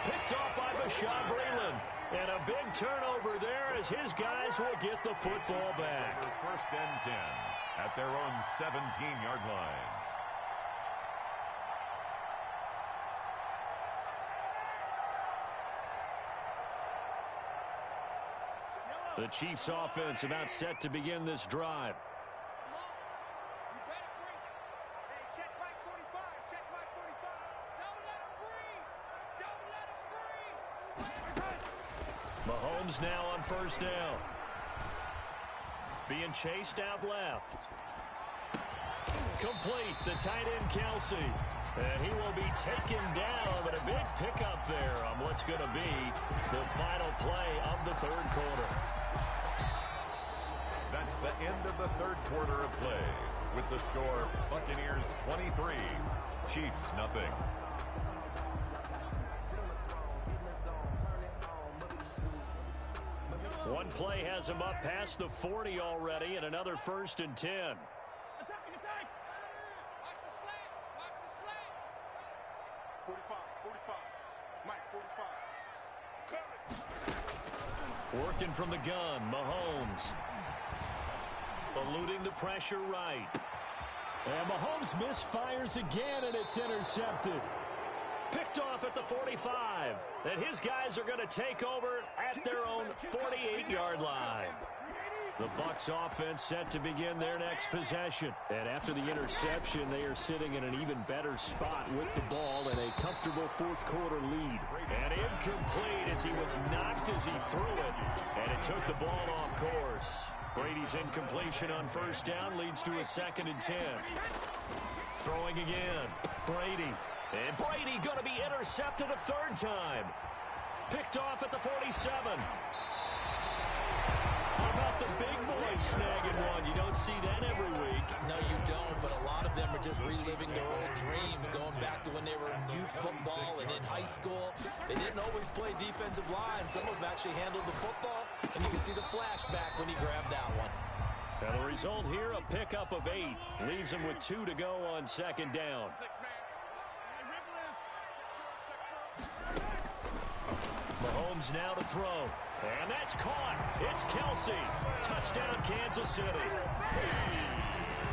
Picked off by Bashaud Breeland. And a big turnover there as his guys will get the football back. 1st and 10 at their own 17-yard line. The Chiefs offense about set to begin this drive. Mahomes now on 1st down. Being chased out left. Complete, the tight end Kelsey. And he will be taken down, but a big pickup there on what's going to be the final play of the 3rd quarter. That's the end of the 3rd quarter of play. With the score, Buccaneers 23, Chiefs nothing. One play has him up past the 40 already, and another 1st and 10. Working from the gun, Mahomes. Eluding the pressure right. And Mahomes misfires again, and it's intercepted. Picked off at the 45. And his guys are going to take over at their own 48-yard line. The Bucs offense set to begin their next possession. And after the interception, they are sitting in an even better spot with the ball and a comfortable 4th quarter lead. And incomplete as he was knocked as he threw it. And it took the ball off course. Brady's incompletion on 1st down leads to a 2nd and 10. Throwing again. Brady. And Brady going to be intercepted a 3rd time. Picked off at the 47. How about the big boys snagging one? You don't see that every week. No, you don't, but a lot of them are just reliving their old dreams, going back to when they were in youth football and in high school. They didn't always play defensive line. Some of them actually handled the football, and you can see the flashback when he grabbed that one. Now the result here, a pickup of 8. Leaves him with 2 to go on 2nd down. Mahomes now to throw. And that's caught. It's Kelsey. Touchdown, Kansas City.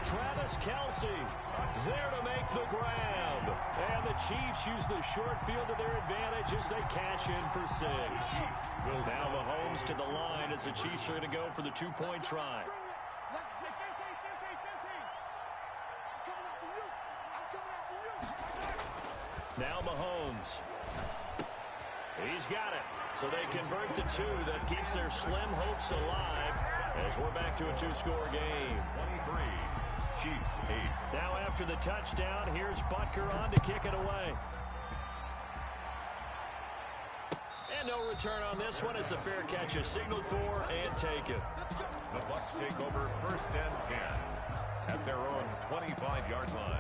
Travis Kelsey there to make the grab. And the Chiefs use the short field to their advantage as they cash in for 6. Now Mahomes to the line as the Chiefs are going to go for the 2-point try. Now Mahomes. He's got it. So they convert the 2. That keeps their slim hopes alive as we're back to a 2-score game. 23, Chiefs 8. Now after the touchdown, here's Butker on to kick it away. And no return on this one as the fair catch is signaled for and taken. The Bucs take over 1st and 10 at their own 25-yard line.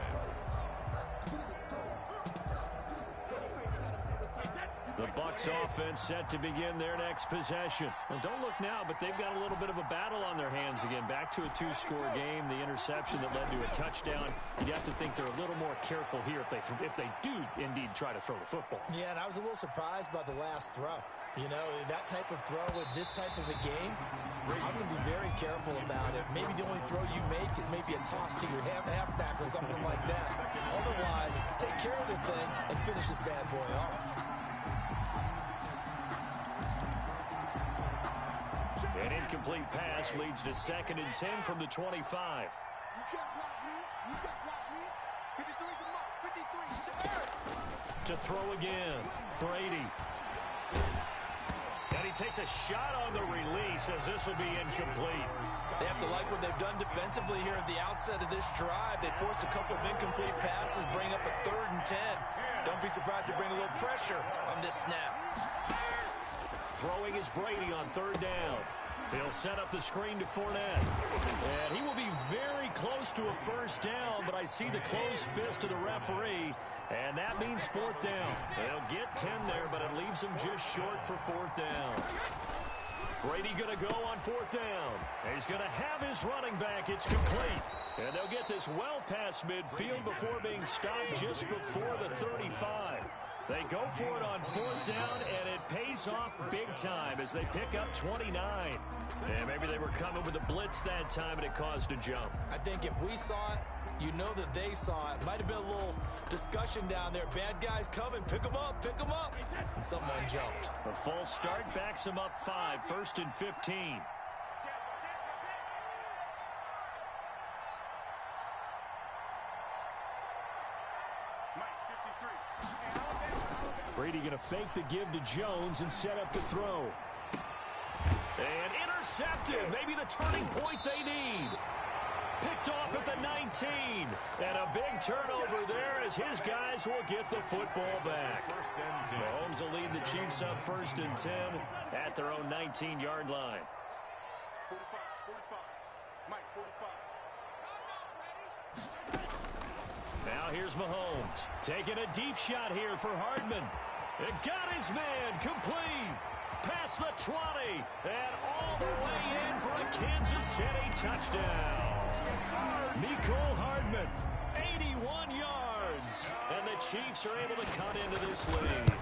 The Bucs offense set to begin their next possession. Well, don't look now, but they've got a little bit of a battle on their hands again. Back to a 2-score game. The interception that led to a touchdown. You'd have to think they're a little more careful here if they do indeed try to throw the football. Yeah, and I was a little surprised by the last throw. You know, that type of throw with this type of a game, I'm going to be very careful about it. Maybe the only throw you make is maybe a toss to your halfback or something like that. Otherwise, take care of the thing and finish this bad boy off. An incomplete pass leads to 2nd and 10 from the 25. You can't block me. You can't block me. 53's the mark. 53. To throw again. Brady. And he takes a shot on the release as this will be incomplete. They have to like what they've done defensively here at the outset of this drive. They forced a couple of incomplete passes, bring up a 3rd and 10. Don't be surprised to bring a little pressure on this snap. Throwing is Brady on 3rd down. He'll set up the screen to Fournette. And he will be very close to a 1st down, but I see the closed fist of the referee, and that means 4th down. They'll get 10 there, but it leaves them just short for 4th down. Brady going to go on 4th down. He's going to have his running back. It's complete. And they'll get this well past midfield before being stopped just before the 35. They go for it on 4th down, and it pays off big time as they pick up 29. And maybe they were coming with a blitz that time, and it caused a jump. I think if we saw it, you know that they saw it. Might have been a little discussion down there. Bad guys coming. Pick them up. Pick them up. And someone jumped. A false start backs them up 5. 1st and 15. Brady going to fake the give to Jones and set up to throw. And intercepted. Maybe the turning point they need. Picked off at the 19. And a big turnover there as his guys will get the football back. Mahomes will lead the Chiefs up 1st and 10 at their own 19-yard line. 45. Now here's Mahomes. Taking a deep shot here for Hardman. It got his man complete. Past the 20. And all the way in for a Kansas City touchdown. Mecole Hardman, 81 yards. And the Chiefs are able to cut into this lead.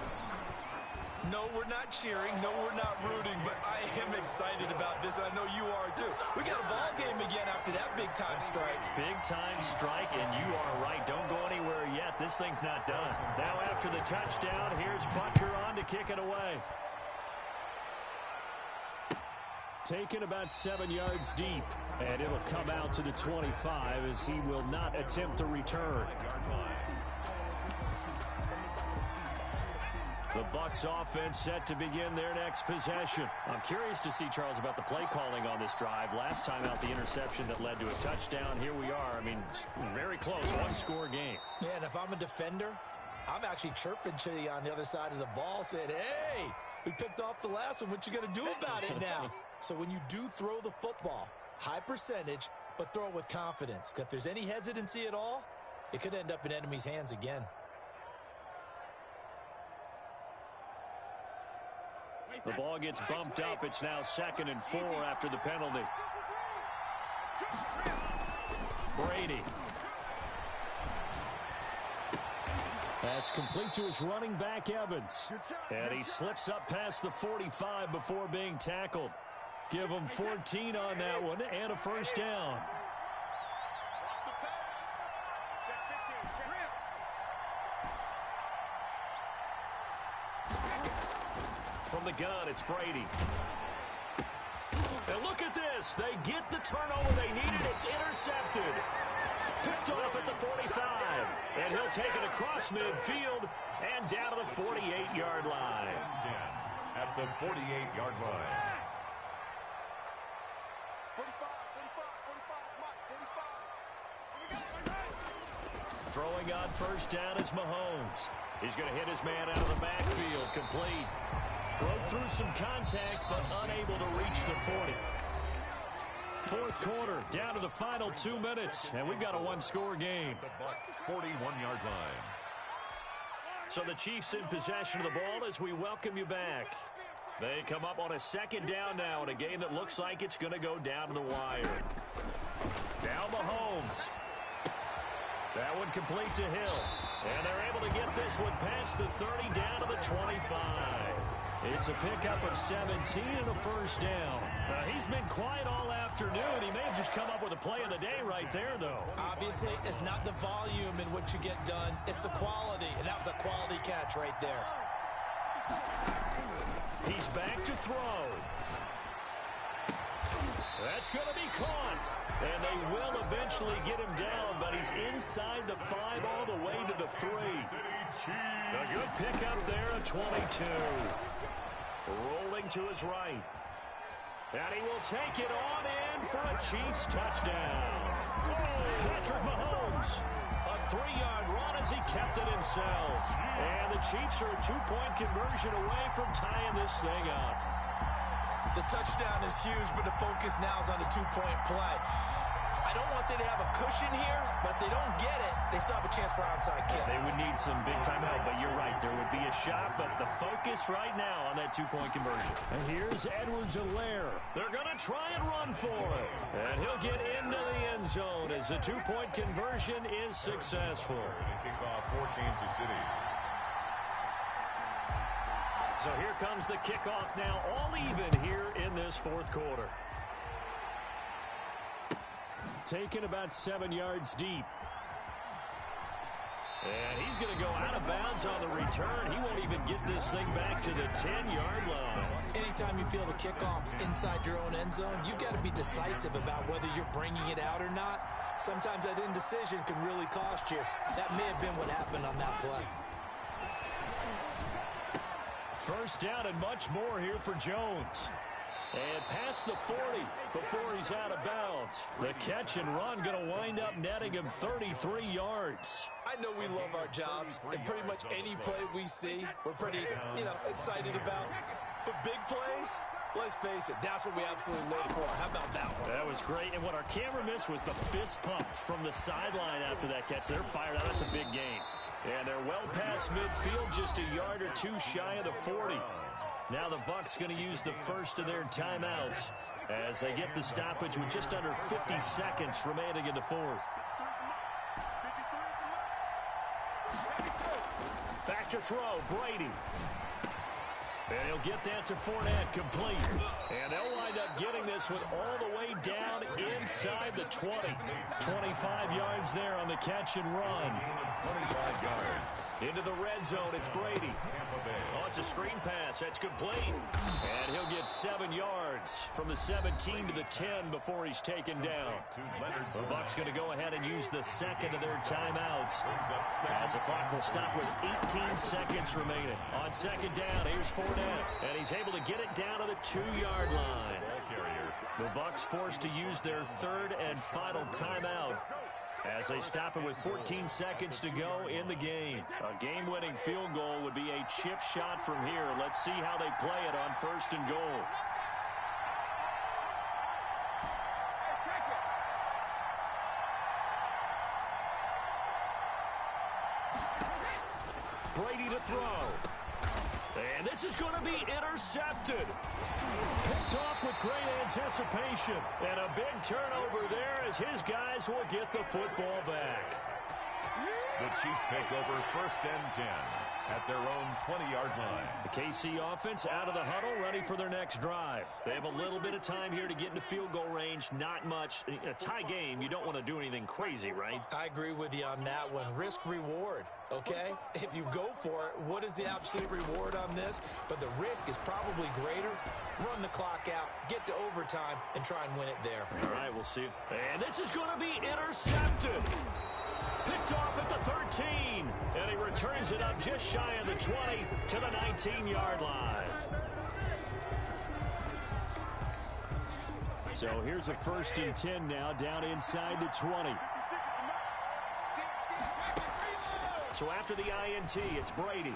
No, we're not cheering. No, we're not rooting. But I am excited about this. I know you are, too. We got a ball game again after that big-time strike. Big-time strike, and you are right. Don't go anywhere yet. This thing's not done. Now after the touchdown, here's Butker on to kick it away. Taken about 7 yards deep, and it'll come out to the 25 as he will not attempt to return. The Bucs offense set to begin their next possession. I'm curious to see, Charles, about the play calling on this drive. Last time out, the interception that led to a touchdown. Here we are. I mean, very close, one-score game. Yeah, and if I'm a defender, I'm actually chirping to you on the other side of the ball, saying, hey, we picked off the last one. What you going to do about it now? So when you do throw the football, high percentage, but throw it with confidence. Because if there's any hesitancy at all, it could end up in enemy's hands again. The ball gets bumped up. It's now 2nd and 4 after the penalty. Brady. That's complete to his running back, Evans. And he slips up past the 45 before being tackled. Give him 14 on that one and a 1st down. From the gun, it's Brady. And look at this. They get the turnover they needed. It's intercepted. Picked off at the 45. And he'll take it across midfield and down to the 48-yard line. At the 48-yard line. 45, 45, 45, Mike, 45. Throwing on first down is Mahomes. He's going to hit his man out of the backfield. Complete. Broke through some contact, but unable to reach the 40. Fourth quarter, down to the final 2 minutes, and we've got a one-score game. The Bucs 41-yard line. So the Chiefs in possession of the ball as we welcome you back. They come up on a second down now in a game that looks like it's going to go down to the wire. Now Mahomes. That one complete to Hill. And they're able to get this one past the 30 down to the 25. It's a pickup of 17 and a first down. He's been quiet all afternoon. He may have just come up with a play of the day right there, though. Obviously, it's not the volume in what you get done. It's the quality, and that was a quality catch right there. He's back to throw. That's going to be caught. And they will eventually get him down, but he's inside the 5 all the way to the 3. A good pickup there at 22. Rolling to his right. And he will take it on in for a Chiefs touchdown. Patrick Mahomes. A 3-yard run as he kept it himself. And the Chiefs are a 2-point conversion away from tying this thing up. The touchdown is huge, but the focus now is on the 2-point play. I don't want to say they have a cushion here, but if they don't get it, they still have a chance for onside kick. They would need some big-time help, but you're right. There would be a shot, but the focus right now on that 2-point conversion. And here's Edwards-Helaire. They're going to try and run for it. And he'll get into the end zone as the 2-point conversion is successful. Kickoff for Kansas City. So here comes the kickoff now, all even here in this fourth quarter. Taken about 7 yards deep. And he's going to go out of bounds on the return. He won't even get this thing back to the 10-yard line. Anytime you feel the kickoff inside your own end zone, you've got to be decisive about whether you're bringing it out or not. Sometimes that indecision can really cost you. That may have been what happened on that play. First down and much more here for Jones. And past the 40 before he's out of bounds. The catch and run going to wind up netting him 33 yards. I know we love our jobs, and pretty much any play we see, we're pretty, excited about. But big plays, let's face it, that's what we absolutely live for. How about that one? That was great, and what our camera missed was the fist pump from the sideline after that catch. They're fired out. That's a big gain. And they're well past midfield, just a yard or two shy of the 40. Now the Bucs going to use the first of their timeouts as they get the stoppage with just under 50 seconds remaining in the fourth. Back to throw, Brady. And he'll get that to Fournette, complete. And they'll wind up getting this one all the way down inside the 20. 25 yards there on the catch and run. 25 yards. Into the red zone, it's Brady. Oh, it's a screen pass. That's complete. And he'll get 7 yards from the 17 to the 10 before he's taken down. The Bucs going to go ahead and use the second of their timeouts as the clock will stop with 18 seconds remaining. On second down, here's Fournette. And he's able to get it down to the 2-yard line. The Bucs forced to use their third and final timeout as they stop it with 14 seconds to go in the game. A game-winning field goal would be a chip shot from here. Let's see how they play it on first and goal. Brady to throw. And this is going to be intercepted. Picked off with great anticipation. And a big turnover there as his guys will get the football back. The Chiefs take over first and 10 at their own 20-yard line. The KC offense out of the huddle, ready for their next drive. They have a little bit of time here to get into field goal range, not much. A tie game, you don't want to do anything crazy, right? I agree with you on that one. Risk-reward, okay? If you go for it, what is the absolute reward on this? But the risk is probably greater. Run the clock out, get to overtime, and try and win it there. All right, we'll see. And this is going to be intercepted. Picked off at the 13, and he returns it up just shy of the 20 to the 19-yard line. So here's a first and 10 now, down inside the 20. So after the INT, it's Brady.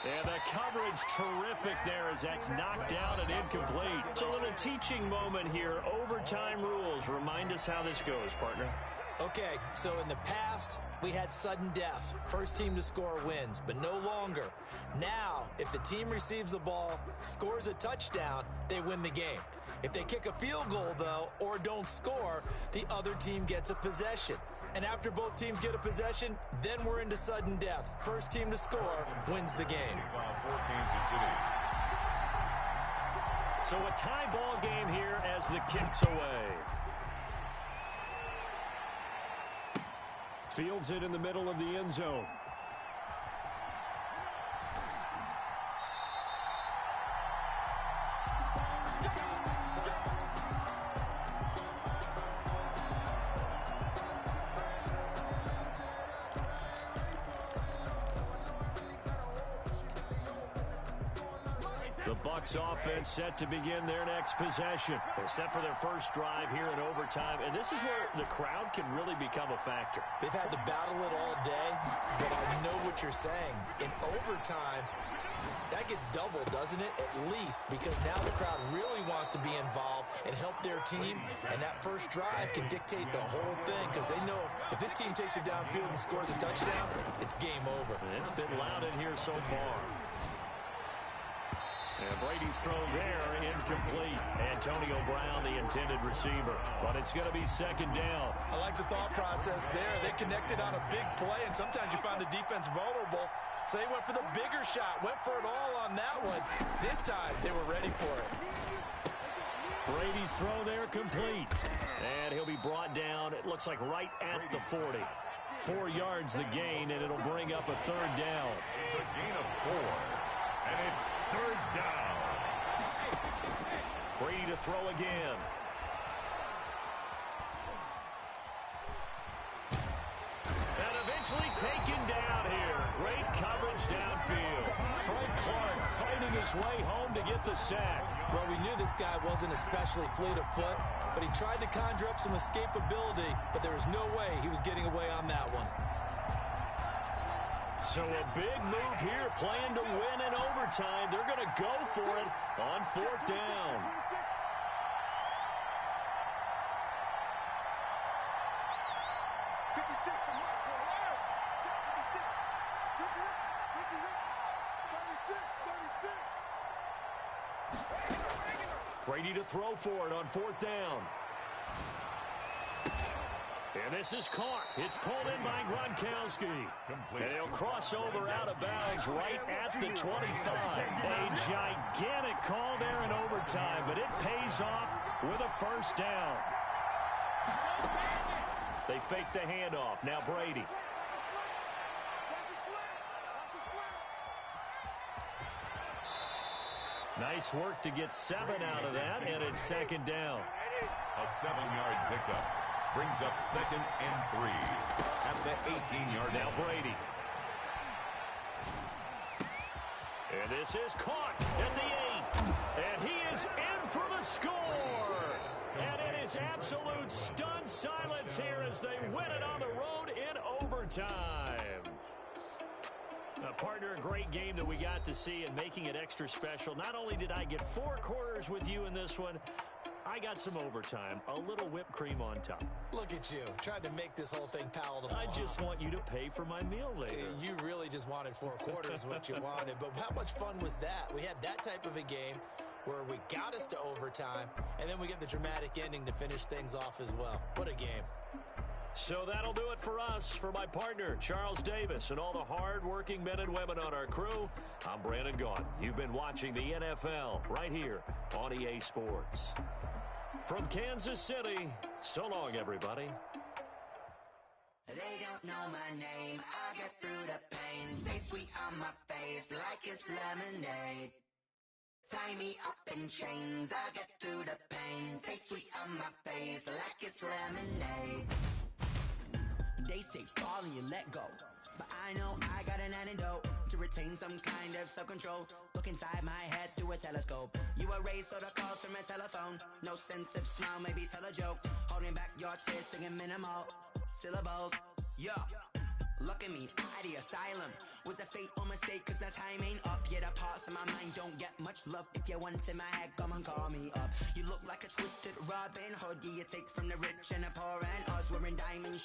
And the coverage terrific there as that's knocked down and incomplete. It's a little teaching moment here. Overtime rules. Remind us how this goes, partner. Okay, so in the past, we had sudden death. First team to score wins, but no longer. Now, if the team receives the ball, scores a touchdown, they win the game. If they kick a field goal, though, or don't score, the other team gets a possession. And after both teams get a possession, then we're into sudden death. First team to score wins the game. So a tie ball game here as the kick's away. Fields it in the middle of the end zone. The Bucs offense set to begin their next possession. They're set for their first drive here in overtime, and this is where the crowd can really become a factor. They've had to battle it all day, but I know what you're saying. In overtime, that gets doubled, doesn't it? At least, because now the crowd really wants to be involved and help their team, and that first drive can dictate the whole thing, because they know if this team takes it downfield and scores a touchdown, it's game over. It's been loud in here so far. And Brady's throw there, incomplete. Antonio Brown, the intended receiver. But it's going to be second down. I like the thought process there. They connected on a big play, and sometimes you find the defense vulnerable. So they went for the bigger shot, went for it all on that one. This time, they were ready for it. Brady's throw there complete. And he'll be brought down, it looks like right at the 40. 4 yards the gain, and it'll bring up a third down. It's a gain of 4. And it's third down. Brady to throw again. And eventually taken down here. Great coverage downfield. Frank Clark fighting his way home to get the sack. Well, we knew this guy wasn't especially fleet of foot, but he tried to conjure up some escapability, but there was no way he was getting away on that one. So a big move here, playing to win in overtime. They're going to go for it on fourth down. Brady to throw for it on fourth down. And this is caught. It's pulled in by Gronkowski. And he'll cross over out of bounds right at the 25. A gigantic call there in overtime, but it pays off with a first down. They fake the handoff. Now Brady. Nice work to get 7 out of that, and it's second down. A 7-yard pickup. Brings up second and 3 at the 18-yard line. Now Brady. And this is caught at the 8. And he is in for the score. And it is absolute stunned silence here as they win it on the road in overtime. Partner, a great game that we got to see and making it extra special. Not only did I get 4 quarters with you in this one, I got some overtime, a little whipped cream on top. Look at you, trying to make this whole thing palatable. I just want you to pay for my meal later. You really just wanted 4 quarters, what you wanted. But how much fun was that? We had that type of a game where we got us to overtime, and then we get the dramatic ending to finish things off as well. What a game. So that'll do it for us. For my partner, Charles Davis, and all the hard-working men and women on our crew, I'm Brandon Gaudin. You've been watching the NFL right here on EA Sports. From Kansas City, so long, everybody. They don't know my name. I get through the pain. Taste sweet on my face like it's lemonade. Tie me up in chains. I get through the pain. Taste sweet on my face like it's lemonade. They say fall and you let go, but I know I got an antidote to retain some kind of self-control. Look inside my head through a telescope. You erase all the calls from a telephone. No sense of smile, maybe tell a joke. Holding back your tears, singing minimal syllables. Yeah. Look at me, out of the asylum. Was a fate or mistake, cause the time ain't up. Yeah, the parts of my mind don't get much love. If you want in my head, come and call me up. You look like a twisted Robin Hood. Yeah, you take from the rich and the poor and us. We're in diamond